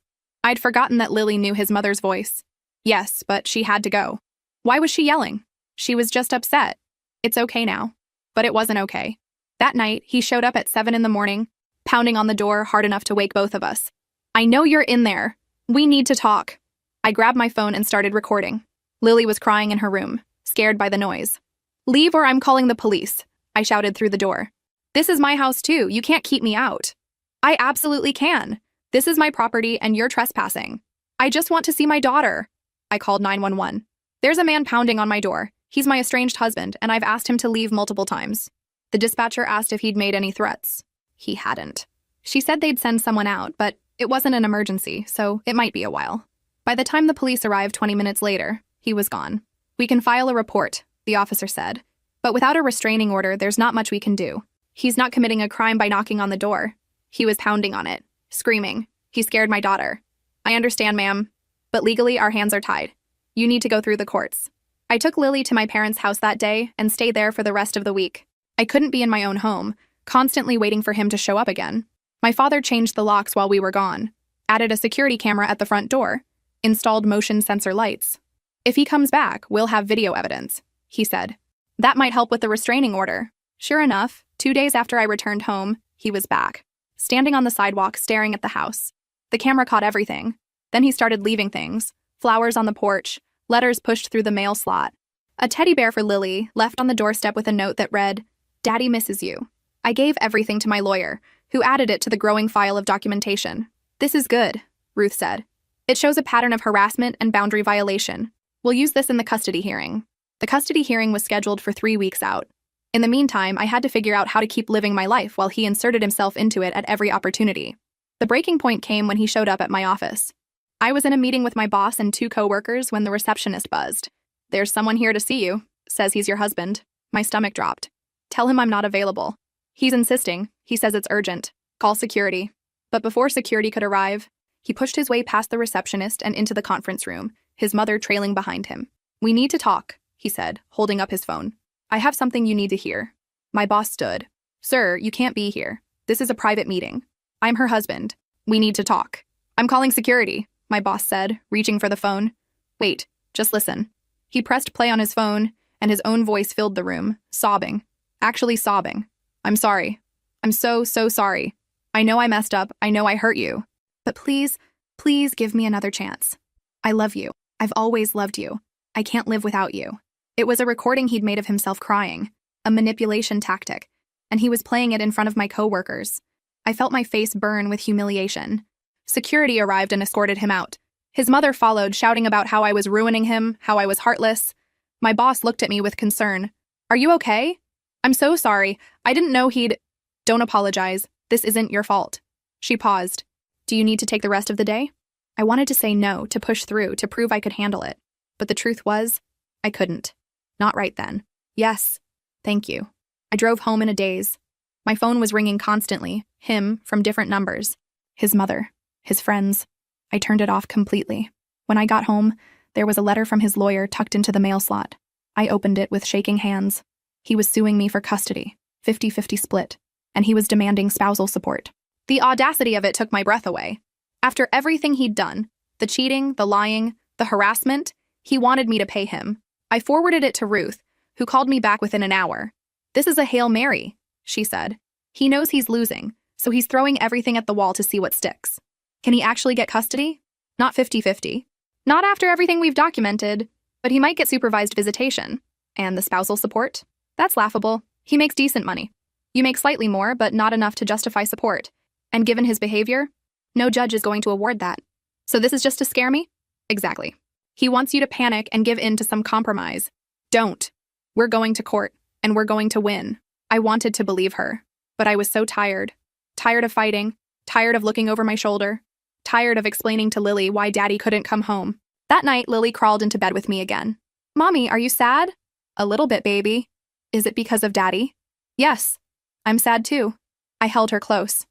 I'd forgotten that Lily knew his mother's voice. Yes, but she had to go. Why was she yelling? She was just upset. It's okay now. But it wasn't okay. That night, he showed up at 7 a.m, pounding on the door hard enough to wake both of us. I know you're in there. We need to talk. I grabbed my phone and started recording. Lily was crying in her room, scared by the noise. Leave or I'm calling the police, I shouted through the door. This is my house too. You can't keep me out. I absolutely can. This is my property and you're trespassing. I just want to see my daughter. I called 911. There's a man pounding on my door. He's my estranged husband, and I've asked him to leave multiple times. The dispatcher asked if he'd made any threats. He hadn't. She said they'd send someone out, but it wasn't an emergency, so it might be a while. By the time the police arrived 20 minutes later, He was gone. We can file a report, the officer said. But without a restraining order, there's not much we can do. He's not committing a crime by knocking on the door. He was pounding on it, screaming. He scared my daughter. I understand, ma'am, but legally our hands are tied. You need to go through the courts. I took Lily to my parents' house that day and stayed there for the rest of the week. I couldn't be in my own home, constantly waiting for him to show up again. My father changed the locks while we were gone, added a security camera at the front door, installed motion sensor lights. If he comes back, we'll have video evidence, he said. That might help with the restraining order. Sure enough, 2 days after I returned home, he was back, standing on the sidewalk staring at the house. The camera caught everything. Then he started leaving things, flowers on the porch, letters pushed through the mail slot. A teddy bear for Lily, left on the doorstep with a note that read, "Daddy misses you." I gave everything to my lawyer, who added it to the growing file of documentation. This is good, Ruth said. It shows a pattern of harassment and boundary violation. We'll use this in the custody hearing. The custody hearing was scheduled for 3 weeks out. In the meantime, I had to figure out how to keep living my life while he inserted himself into it at every opportunity. The breaking point came when he showed up at my office. I was in a meeting with my boss and 2 coworkers when the receptionist buzzed. "There's someone here to see you. Says he's your husband." My stomach dropped. "Tell him I'm not available." "He's insisting. He says it's urgent. Call security." But before security could arrive, he pushed his way past the receptionist and into the conference room, his mother trailing behind him. "We need to talk," he said, holding up his phone. "I have something you need to hear." My boss stood. "Sir, you can't be here. This is a private meeting. I'm her husband. We need to talk." "I'm calling security," my boss said, reaching for the phone. "Wait, just listen." He pressed play on his phone, and his own voice filled the room, sobbing. Actually sobbing. "I'm sorry. I'm so sorry. I know I messed up. I know I hurt you. But please, please give me another chance. I love you. I've always loved you. I can't live without you." It was a recording he'd made of himself crying, a manipulation tactic, and he was playing it in front of my coworkers. I felt my face burn with humiliation. Security arrived and escorted him out. His mother followed, shouting about how I was ruining him, how I was heartless. My boss looked at me with concern. "Are you okay?" "I'm so sorry. I didn't know he'd—" "Don't apologize. This isn't your fault." She paused. "Do you need to take the rest of the day?" I wanted to say no, to push through, to prove I could handle it. But the truth was, I couldn't. Not right then. "Yes. Thank you." I drove home in a daze. My phone was ringing constantly, him, from different numbers. His mother, his friends. I turned it off completely. When I got home, there was a letter from his lawyer tucked into the mail slot. I opened it with shaking hands. He was suing me for custody, 50-50 split, and he was demanding spousal support. The audacity of it took my breath away. After everything he'd done, the cheating, the lying, the harassment, he wanted me to pay him. I forwarded it to Ruth, who called me back within an hour. "This is a Hail Mary," she said. "He knows he's losing, so he's throwing everything at the wall to see what sticks. Can he actually get custody? Not 50-50. Not after everything we've documented, but he might get supervised visitation. And the spousal support? That's laughable. He makes decent money. You make slightly more, but not enough to justify support. And given his behavior, no judge is going to award that. So this is just to scare me?" "Exactly. He wants you to panic and give in to some compromise. Don't. We're going to court, and we're going to win." I wanted to believe her, but I was so tired. Tired of fighting, tired of looking over my shoulder, tired of explaining to Lily why Daddy couldn't come home. That night, Lily crawled into bed with me again. "Mommy, are you sad?" "A little bit, baby." "Is it because of Daddy?" "Yes. I'm sad too." I held her close.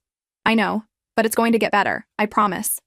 "I know, but it's going to get better, I promise."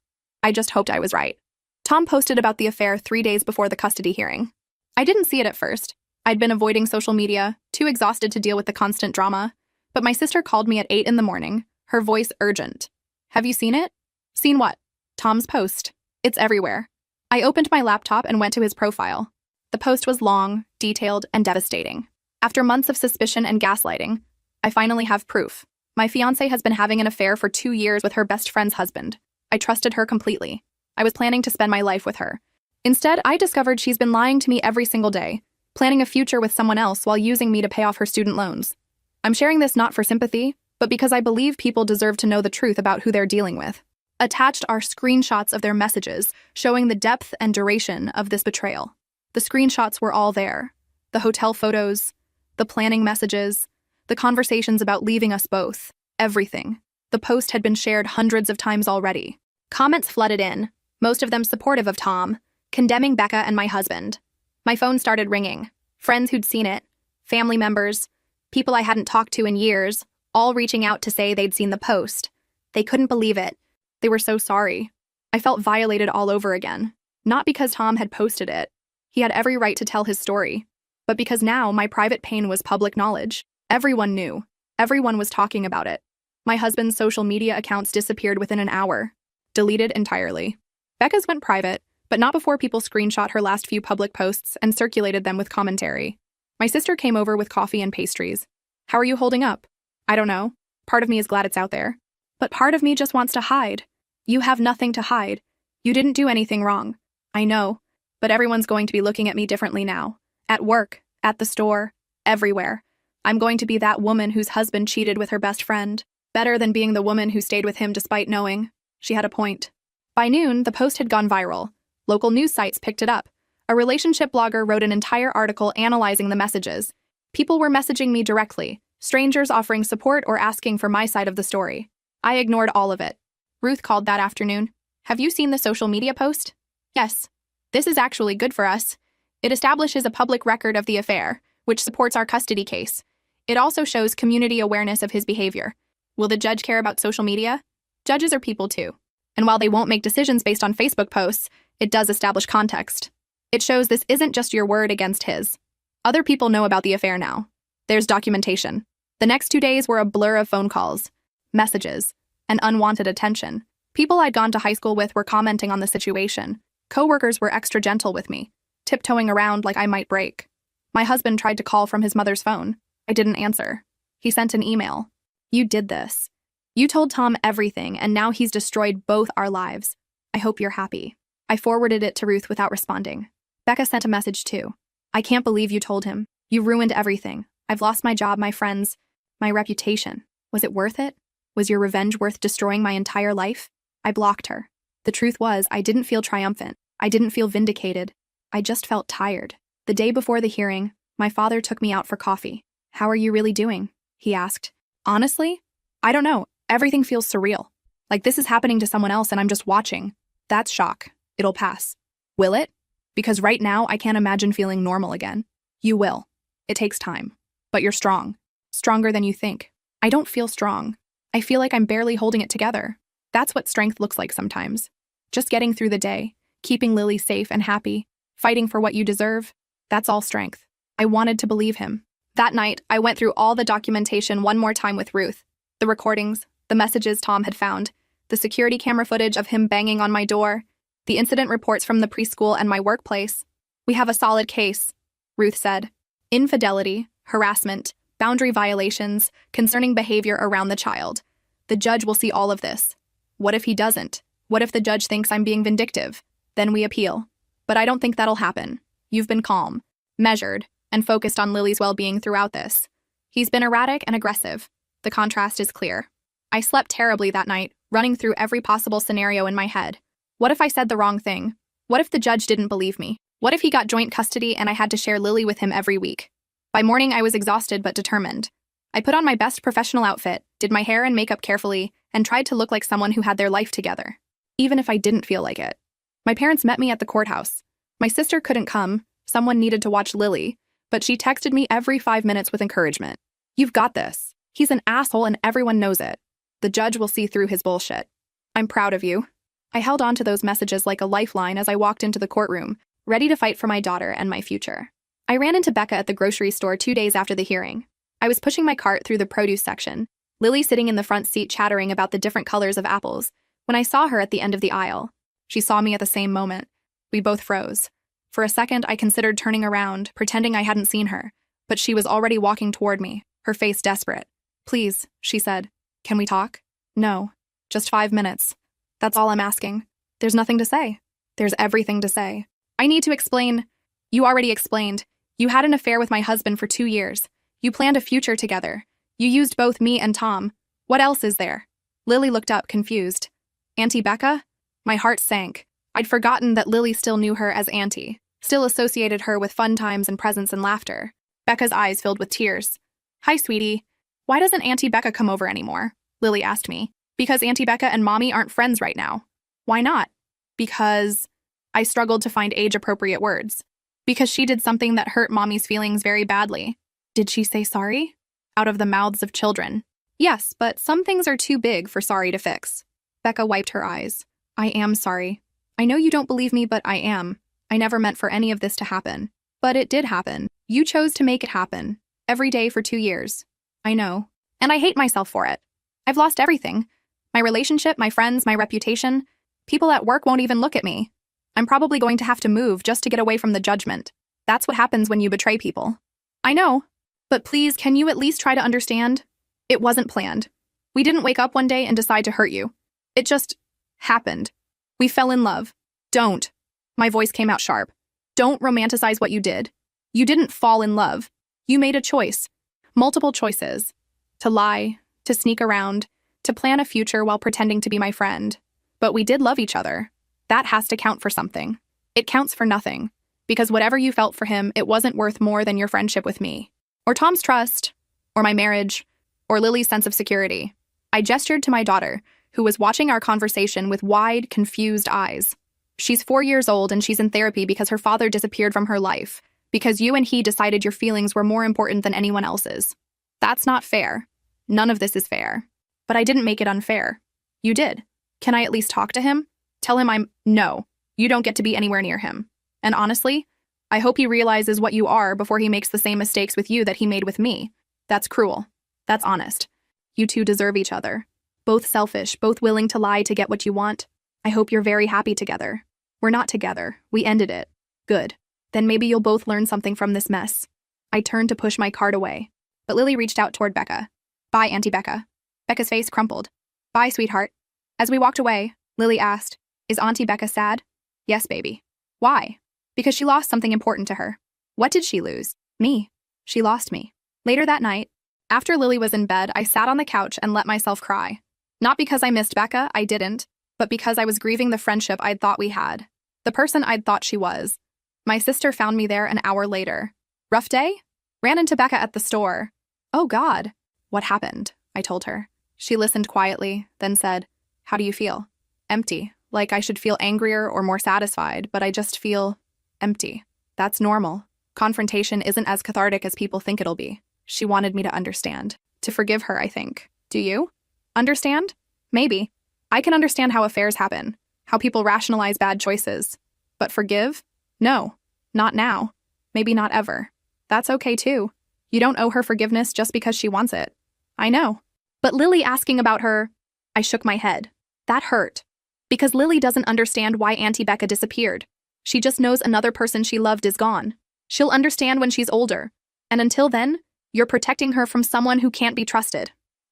I just hoped I was right. Tom posted about the affair 3 days before the custody hearing. I didn't see it at first. I'd been avoiding social media, too exhausted to deal with the constant drama. But my sister called me at 8 in the morning, her voice urgent. "Have you seen it?" "Seen what?" "Tom's post. It's everywhere." I opened my laptop and went to his profile. The post was long, detailed, and devastating. After months of suspicion and gaslighting, I finally have proof. My fiancé has been having an affair for 2 years with her best friend's husband. I trusted her completely. I was planning to spend my life with her. Instead, I discovered she's been lying to me every single day, planning a future with someone else while using me to pay off her student loans. I'm sharing this not for sympathy, but because I believe people deserve to know the truth about who they're dealing with. Attached are screenshots of their messages, showing the depth and duration of this betrayal. The screenshots were all there. The hotel photos, the planning messages, the conversations about leaving us both. Everything. The post had been shared hundreds of times already. Comments flooded in, most of them supportive of Tom, condemning Becca and my husband. My phone started ringing. Friends who'd seen it, family members, people I hadn't talked to in years, all reaching out to say they'd seen the post. They couldn't believe it. They were so sorry. I felt violated all over again. Not because Tom had posted it. He had every right to tell his story. But because now my private pain was public knowledge. Everyone knew. Everyone was talking about it. My husband's social media accounts disappeared within an hour. Deleted entirely. Becca's went private, but not before people screenshot her last few public posts and circulated them with commentary. My sister came over with coffee and pastries. How are you holding up? I don't know. Part of me is glad it's out there. But part of me just wants to hide. You have nothing to hide. You didn't do anything wrong. I know. But everyone's going to be looking at me differently now. At work, at the store, everywhere. I'm going to be that woman whose husband cheated with her best friend. Better than being the woman who stayed with him despite knowing. She had a point. By noon, the post had gone viral. Local news sites picked it up. A relationship blogger wrote an entire article analyzing the messages. People were messaging me directly, strangers offering support or asking for my side of the story. I ignored all of it. Ruth called that afternoon. Have you seen the social media post? Yes. This is actually good for us. It establishes a public record of the affair, which supports our custody case. It also shows community awareness of his behavior. Will the judge care about social media? Judges are people too. And while they won't make decisions based on Facebook posts, it does establish context. It shows this isn't just your word against his. Other people know about the affair now. There's documentation. The next 2 days were a blur of phone calls, messages, and unwanted attention. People I'd gone to high school with were commenting on the situation. Coworkers were extra gentle with me, tiptoeing around like I might break. My husband tried to call from his mother's phone. I didn't answer. He sent an email. You did this. You told Tom everything, and now he's destroyed both our lives. I hope you're happy. I forwarded it to Ruth without responding. Becca sent a message too. I can't believe you told him. You ruined everything. I've lost my job, my friends, my reputation. Was it worth it? Was your revenge worth destroying my entire life? I blocked her. The truth was, I didn't feel triumphant. I didn't feel vindicated. I just felt tired. The day before the hearing, my father took me out for coffee. How are you really doing? He asked. Honestly, I don't know. Everything feels surreal. Like this is happening to someone else and I'm just watching. That's shock. It'll pass. Will it? Because right now I can't imagine feeling normal again. You will. It takes time. But you're strong. Stronger than you think. I don't feel strong. I feel like I'm barely holding it together. That's what strength looks like sometimes. Just getting through the day, keeping Lily safe and happy, fighting for what you deserve. That's all strength. I wanted to believe him. That night, I went through all the documentation one more time with Ruth. The recordings, the messages Tom had found, the security camera footage of him banging on my door, the incident reports from the preschool and my workplace. We have a solid case, Ruth said. Infidelity, harassment, boundary violations, concerning behavior around the child. The judge will see all of this. What if he doesn't? What if the judge thinks I'm being vindictive? Then we appeal. But I don't think that'll happen. You've been calm, measured, and focused on Lily's well-being throughout this. He's been erratic and aggressive. The contrast is clear. I slept terribly that night, running through every possible scenario in my head. What if I said the wrong thing? What if the judge didn't believe me? What if he got joint custody and I had to share Lily with him every week? By morning, I was exhausted but determined. I put on my best professional outfit, did my hair and makeup carefully, and tried to look like someone who had their life together, even if I didn't feel like it. My parents met me at the courthouse. My sister couldn't come. Someone needed to watch Lily, but she texted me every 5 minutes with encouragement. You've got this. He's an asshole and everyone knows it. The judge will see through his bullshit. I'm proud of you. I held on to those messages like a lifeline as I walked into the courtroom, ready to fight for my daughter and my future. I ran into Becca at the grocery store 2 days after the hearing. I was pushing my cart through the produce section, Lily sitting in the front seat chattering about the different colors of apples, when I saw her at the end of the aisle. She saw me at the same moment. We both froze. For a second, I considered turning around, pretending I hadn't seen her, but she was already walking toward me, her face desperate. Please, she said. Can we talk? No. Just 5 minutes. That's all I'm asking. There's nothing to say. There's everything to say. I need to explain. You already explained. You had an affair with my husband for 2 years. You planned a future together. You used both me and Tom. What else is there? Lily looked up, confused. Auntie Becca? My heart sank. I'd forgotten that Lily still knew her as Auntie, still associated her with fun times and presents and laughter. Becca's eyes filled with tears. Hi, sweetie. Why doesn't Auntie Becca come over anymore? Lily asked me. Because Auntie Becca and Mommy aren't friends right now. Why not? Because... I struggled to find age-appropriate words. Because she did something that hurt Mommy's feelings very badly. Did she say sorry? Out of the mouths of children. Yes, but some things are too big for sorry to fix. Becca wiped her eyes. I am sorry. I know you don't believe me, but I am. I never meant for any of this to happen. But it did happen. You chose to make it happen. Every day for 2 years. I know. And I hate myself for it. I've lost everything. My relationship, my friends, my reputation. People at work won't even look at me. I'm probably going to have to move just to get away from the judgment. That's what happens when you betray people. I know. But please, can you at least try to understand? It wasn't planned. We didn't wake up one day and decide to hurt you. It just happened. We fell in love. Don't. My voice came out sharp. Don't romanticize what you did. You didn't fall in love. You made a choice. Multiple choices. To lie, to sneak around, to plan a future while pretending to be my friend. But we did love each other. That has to count for something. It counts for nothing. Because whatever you felt for him, it wasn't worth more than your friendship with me. Or Tom's trust. Or my marriage. Or Lily's sense of security. I gestured to my daughter, who was watching our conversation with wide, confused eyes. She's 4 years old and she's in therapy because her father disappeared from her life. Because you and he decided your feelings were more important than anyone else's. That's not fair. None of this is fair. But I didn't make it unfair. You did. Can I at least talk to him? Tell him no, you don't get to be anywhere near him. And honestly, I hope he realizes what you are before he makes the same mistakes with you that he made with me. That's cruel. That's honest. You two deserve each other. Both selfish, both willing to lie to get what you want. I hope you're very happy together. We're not together. We ended it. Good. Then maybe you'll both learn something from this mess. I turned to push my cart away, but Lily reached out toward Becca. Bye, Auntie Becca. Becca's face crumpled. Bye, sweetheart. As we walked away, Lily asked, Is Auntie Becca sad? Yes, baby. Why? Because she lost something important to her. What did she lose? Me. She lost me. Later that night, after Lily was in bed, I sat on the couch and let myself cry. Not because I missed Becca, I didn't, but because I was grieving the friendship I'd thought we had. The person I'd thought she was. My sister found me there an hour later. Rough day? Ran into Becca at the store. Oh God. What happened? I told her. She listened quietly, then said, How do you feel? Empty. Like I should feel angrier or more satisfied, but I just feel empty. That's normal. Confrontation isn't as cathartic as people think it'll be. She wanted me to understand. To forgive her, I think. Do you? Understand? Maybe. I can understand how affairs happen, how people rationalize bad choices. But forgive? No. Not now. Maybe not ever. That's okay too. You don't owe her forgiveness just because she wants it. I know. But Lily asking about her, I shook my head. That hurt. Because Lily doesn't understand why Auntie Becca disappeared. She just knows another person she loved is gone. She'll understand when she's older. And until then, you're protecting her from someone who can't be trusted.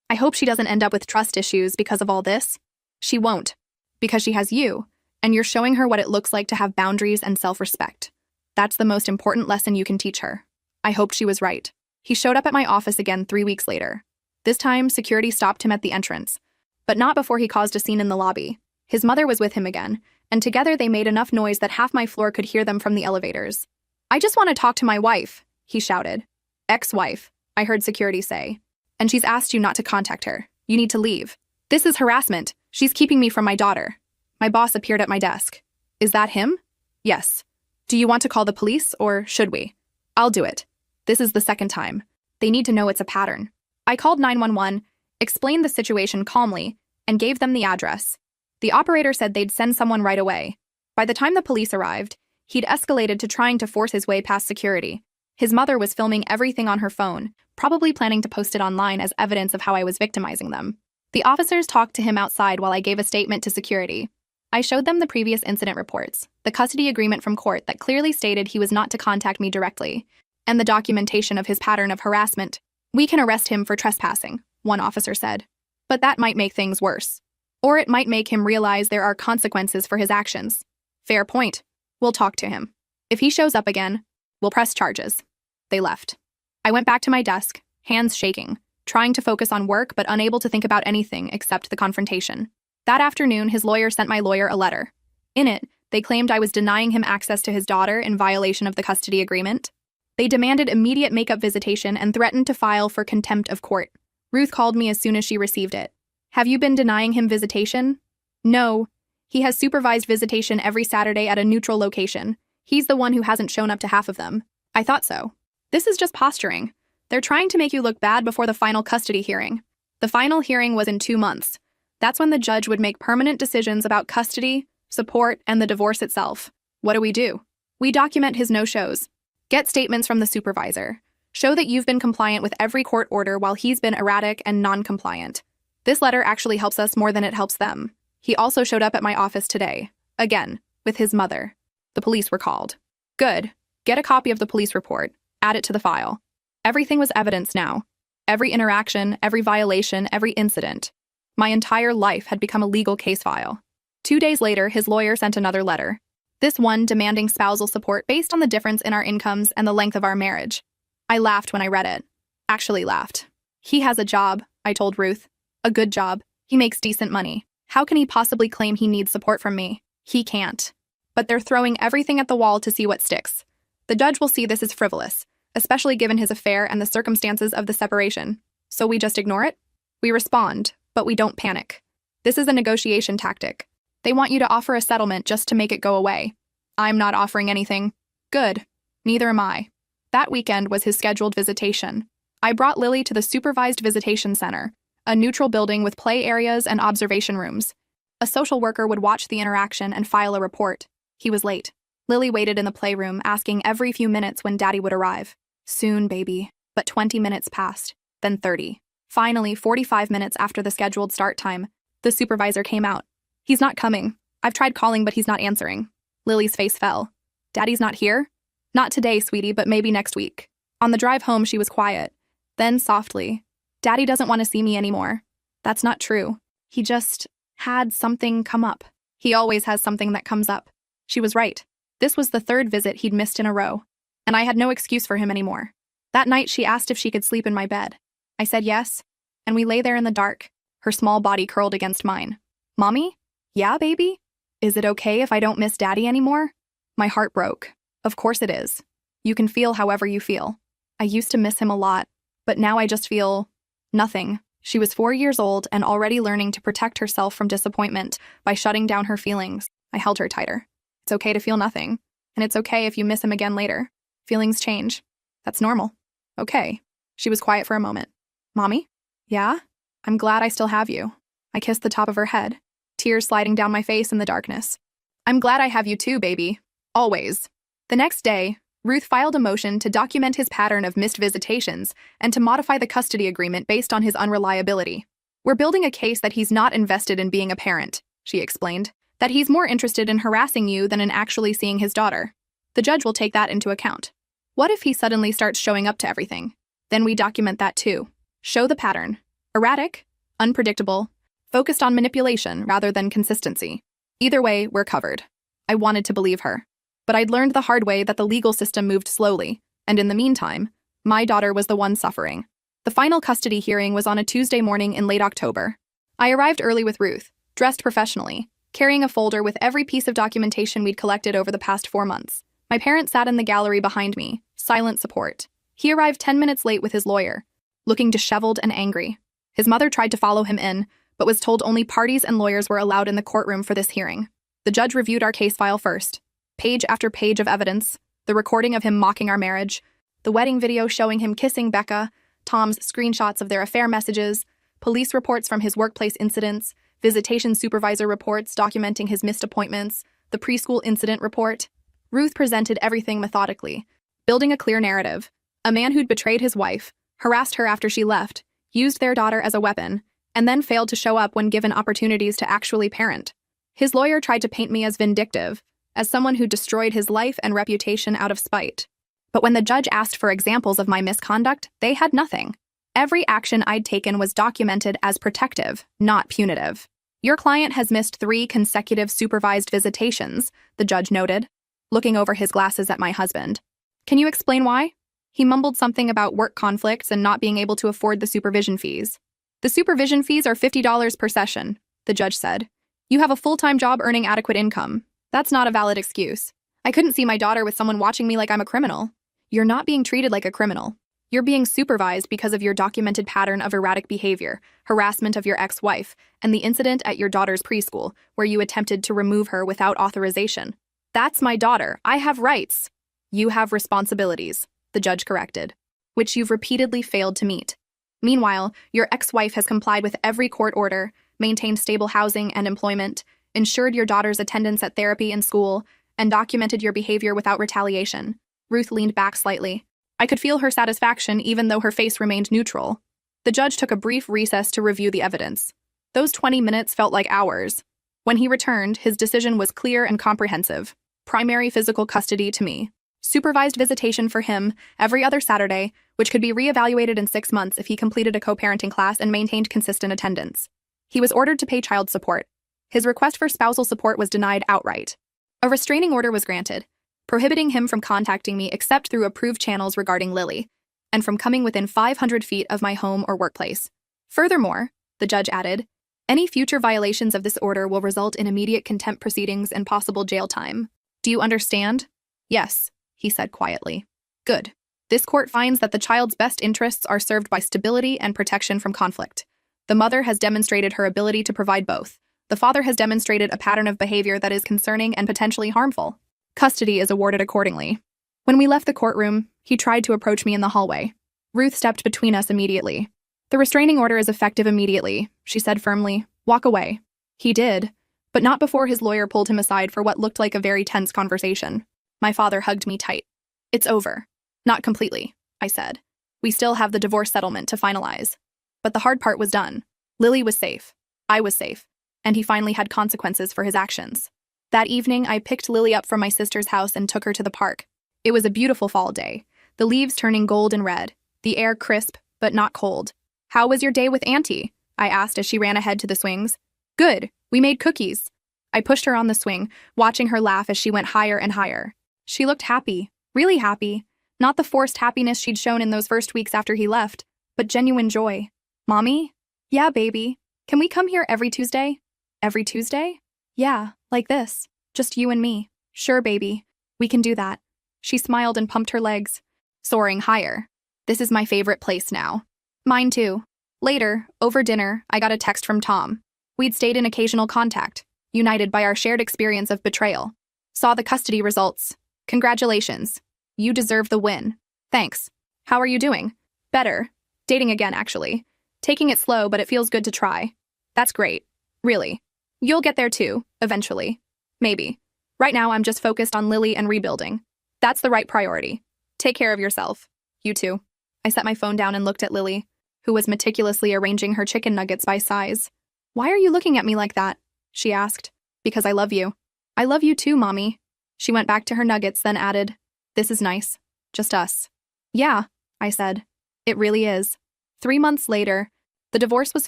I hope she doesn't end up with trust issues because of all this. She won't. Because she has you, and you're showing her what it looks like to have boundaries and self-respect. That's the most important lesson you can teach her. I hoped she was right. He showed up at my office again 3 weeks later. This time, security stopped him at the entrance. But not before he caused a scene in the lobby. His mother was with him again, and together they made enough noise that half my floor could hear them from the elevators. I just want to talk to my wife, he shouted. Ex-wife, I heard security say. And she's asked you not to contact her. You need to leave. This is harassment. She's keeping me from my daughter. My boss appeared at my desk. Is that him? Yes. Do you want to call the police, or should we? I'll do it. This is the second time. They need to know it's a pattern. I called 911, explained the situation calmly, and gave them the address. The operator said they'd send someone right away. By the time the police arrived, he'd escalated to trying to force his way past security. His mother was filming everything on her phone, probably planning to post it online as evidence of how I was victimizing them. The officers talked to him outside while I gave a statement to security. I showed them the previous incident reports, the custody agreement from court that clearly stated he was not to contact me directly, and the documentation of his pattern of harassment. We can arrest him for trespassing, one officer said. But that might make things worse. Or it might make him realize there are consequences for his actions. Fair point. We'll talk to him. If he shows up again, we'll press charges. They left. I went back to my desk, hands shaking, trying to focus on work but unable to think about anything except the confrontation. That afternoon, his lawyer sent my lawyer a letter. In it, they claimed I was denying him access to his daughter in violation of the custody agreement. They demanded immediate makeup visitation and threatened to file for contempt of court. Ruth called me as soon as she received it. Have you been denying him visitation? No. He has supervised visitation every Saturday at a neutral location. He's the one who hasn't shown up to half of them. I thought so. This is just posturing. They're trying to make you look bad before the final custody hearing. The final hearing was in 2 months. That's when the judge would make permanent decisions about custody, support, and the divorce itself. What do? We document his no-shows. Get statements from the supervisor. Show that you've been compliant with every court order while he's been erratic and non-compliant. This letter actually helps us more than it helps them. He also showed up at my office today. Again, with his mother. The police were called. Good. Get a copy of the police report. Add it to the file. Everything was evidence now. Every interaction, every violation, every incident. My entire life had become a legal case file. 2 days later, his lawyer sent another letter. This one demanding spousal support based on the difference in our incomes and the length of our marriage. I laughed when I read it. Actually laughed. He has a job, I told Ruth. A good job. He makes decent money. How can he possibly claim he needs support from me? He can't. But they're throwing everything at the wall to see what sticks. The judge will see this as frivolous, especially given his affair and the circumstances of the separation. So we just ignore it? We respond, but we don't panic. This is a negotiation tactic. They want you to offer a settlement just to make it go away. I'm not offering anything. Good. Neither am I. That weekend was his scheduled visitation. I brought Lily to the Supervised Visitation Center, a neutral building with play areas and observation rooms. A social worker would watch the interaction and file a report. He was late. Lily waited in the playroom, asking every few minutes when Daddy would arrive. Soon, baby. But 20 minutes passed, then 30. Finally, 45 minutes after the scheduled start time, the supervisor came out. He's not coming. I've tried calling, but he's not answering. Lily's face fell. Daddy's not here? Not today, sweetie, but maybe next week. On the drive home, she was quiet. Then, softly, Daddy doesn't want to see me anymore. That's not true. He just had something come up. He always has something that comes up. She was right. This was the 3rd visit he'd missed in a row, and I had no excuse for him anymore. That night, she asked if she could sleep in my bed. I said yes, and we lay there in the dark, her small body curled against mine. Mommy? Yeah, baby? Is it okay if I don't miss Daddy anymore? My heart broke. Of course it is. You can feel however you feel. I used to miss him a lot, but now I just feel nothing. She was 4 years old and already learning to protect herself from disappointment by shutting down her feelings. I held her tighter. It's okay to feel nothing, and it's okay if you miss him again later. Feelings change. That's normal. Okay. She was quiet for a moment. Mommy? Yeah? I'm glad I still have you. I kissed the top of her head, tears sliding down my face in the darkness. I'm glad I have you too, baby. Always. The next day, Ruth filed a motion to document his pattern of missed visitations and to modify the custody agreement based on his unreliability. We're building a case that he's not invested in being a parent, she explained, that he's more interested in harassing you than in actually seeing his daughter. The judge will take that into account. What if he suddenly starts showing up to everything? Then we document that too. Show the pattern. Erratic, unpredictable, focused on manipulation rather than consistency. Either way, we're covered. I wanted to believe her. But I'd learned the hard way that the legal system moved slowly, and in the meantime, my daughter was the one suffering. The final custody hearing was on a Tuesday morning in late October. I arrived early with Ruth, dressed professionally, carrying a folder with every piece of documentation we'd collected over the past 4 months. My parents sat in the gallery behind me, silent support. He arrived 10 minutes late with his lawyer, looking disheveled and angry. His mother tried to follow him in, but was told only parties and lawyers were allowed in the courtroom for this hearing. The judge reviewed our case file first. Page after page of evidence, the recording of him mocking our marriage, the wedding video showing him kissing Becca, Tom's screenshots of their affair messages, police reports from his workplace incidents, visitation supervisor reports documenting his missed appointments, the preschool incident report. Ruth presented everything methodically, building a clear narrative. A man who'd betrayed his wife, harassed her after she left, used their daughter as a weapon, and then failed to show up when given opportunities to actually parent. His lawyer tried to paint me as vindictive, as someone who destroyed his life and reputation out of spite. But when the judge asked for examples of my misconduct, they had nothing. Every action I'd taken was documented as protective, not punitive. Your client has missed 3 consecutive supervised visitations, the judge noted, looking over his glasses at my husband. Can you explain why? He mumbled something about work conflicts and not being able to afford the supervision fees. The supervision fees are $50 per session, the judge said. You have a full-time job earning adequate income. That's not a valid excuse. I couldn't see my daughter with someone watching me like I'm a criminal. You're not being treated like a criminal. You're being supervised because of your documented pattern of erratic behavior, harassment of your ex-wife, and the incident at your daughter's preschool, where you attempted to remove her without authorization. That's my daughter. I have rights. You have responsibilities, the judge corrected, which you've repeatedly failed to meet. Meanwhile, your ex-wife has complied with every court order, maintained stable housing and employment, ensured your daughter's attendance at therapy and school, and documented your behavior without retaliation. Ruth leaned back slightly. I could feel her satisfaction even though her face remained neutral. The judge took a brief recess to review the evidence. Those 20 minutes felt like hours. When he returned, his decision was clear and comprehensive. Primary physical custody to me. Supervised visitation for him every other Saturday, which could be reevaluated in 6 months if he completed a co-parenting class and maintained consistent attendance. He was ordered to pay child support. His request for spousal support was denied outright. A restraining order was granted, prohibiting him from contacting me except through approved channels regarding Lily, and from coming within 500 feet of my home or workplace. Furthermore, the judge added, any future violations of this order will result in immediate contempt proceedings and possible jail time. Do you understand? Yes, he said quietly. Good. This court finds that the child's best interests are served by stability and protection from conflict. The mother has demonstrated her ability to provide both. The father has demonstrated a pattern of behavior that is concerning and potentially harmful. Custody is awarded accordingly. When we left the courtroom, he tried to approach me in the hallway. Ruth stepped between us immediately. The restraining order is effective immediately, she said firmly. Walk away. He did, but not before his lawyer pulled him aside for what looked like a very tense conversation. My father hugged me tight. It's over. Not completely, I said. We still have the divorce settlement to finalize. But the hard part was done. Lily was safe. I was safe. And he finally had consequences for his actions. That evening, I picked Lily up from my sister's house and took her to the park. It was a beautiful fall day, the leaves turning gold and red, the air crisp, but not cold. How was your day with Auntie? I asked as she ran ahead to the swings. Good, we made cookies. I pushed her on the swing, watching her laugh as she went higher and higher. She looked happy, really happy. Not the forced happiness she'd shown in those first weeks after he left, but genuine joy. Mommy? Yeah, baby. Can we come here every Tuesday? Every Tuesday? Yeah, like this. Just you and me. Sure, baby. We can do that. She smiled and pumped her legs, soaring higher. This is my favorite place now. Mine too. Later, over dinner, I got a text from Tom. We'd stayed in occasional contact, united by our shared experience of betrayal. Saw the custody results. Congratulations. You deserve the win. Thanks. How are you doing? Better. Dating again, actually. Taking it slow, but it feels good to try. That's great. Really. You'll get there too, eventually. Maybe. Right now, I'm just focused on Lily and rebuilding. That's the right priority. Take care of yourself. You too. I set my phone down and looked at Lily, who was meticulously arranging her chicken nuggets by size. Why are you looking at me like that? She asked. Because I love you. I love you too, Mommy. She went back to her nuggets, then added, This is nice. Just us. Yeah, I said. It really is. 3 months later, the divorce was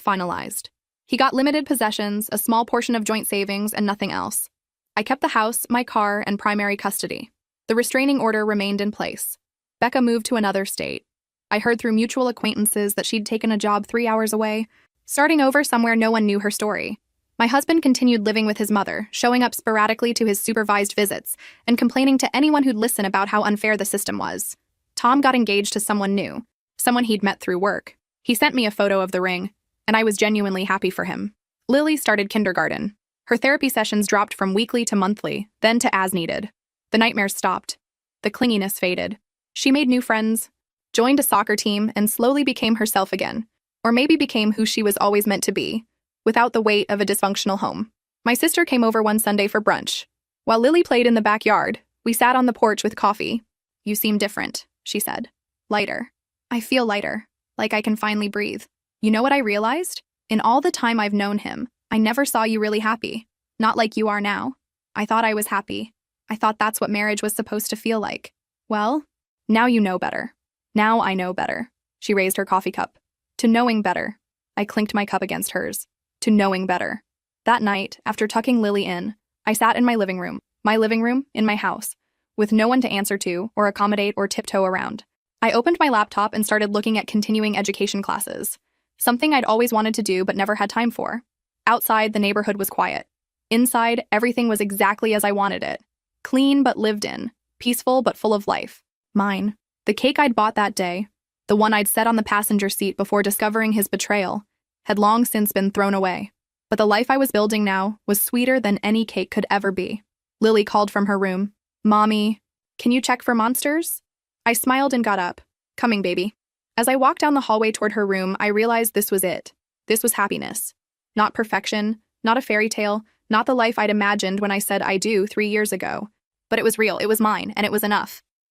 finalized. He got limited possessions, a small portion of joint savings, and nothing else. I kept the house, my car, and primary custody. The restraining order remained in place. Becca moved to another state. I heard through mutual acquaintances that she'd taken a job 3 hours away, starting over somewhere no one knew her story. My husband continued living with his mother, showing up sporadically to his supervised visits, and complaining to anyone who'd listen about how unfair the system was. Tom got engaged to someone new, someone he'd met through work. He sent me a photo of the ring, and I was genuinely happy for him. Lily started kindergarten. Her therapy sessions dropped from weekly to monthly, then to as needed. The nightmares stopped. The clinginess faded. She made new friends, joined a soccer team, and slowly became herself again, or maybe became who she was always meant to be, without the weight of a dysfunctional home. My sister came over one Sunday for brunch. While Lily played in the backyard, we sat on the porch with coffee. You seem different, she said. Lighter. I feel lighter, like I can finally breathe. You know what I realized? In all the time I've known him, I never saw you really happy. Not like you are now. I thought I was happy. I thought that's what marriage was supposed to feel like. Well, now you know better. Now I know better. She raised her coffee cup. To knowing better. I clinked my cup against hers. To knowing better. That night, after tucking Lily in, I sat in my living room in my house, with no one to answer to or accommodate or tiptoe around. I opened my laptop and started looking at continuing education classes, something I'd always wanted to do but never had time for. Outside, the neighborhood was quiet. Inside, everything was exactly as I wanted it. Clean but lived in, peaceful but full of life. Mine. The cake I'd bought that day, the one I'd set on the passenger seat before discovering his betrayal, had long since been thrown away. But the life I was building now was sweeter than any cake could ever be. Lily called from her room. Mommy, can you check for monsters? I smiled and got up. Coming, baby. As I walked down the hallway toward her room, I realized this was it. This was happiness. Not perfection, not a fairy tale, not the life I'd imagined when I said I do 3 years ago. But it was real, it was mine, and it was enough.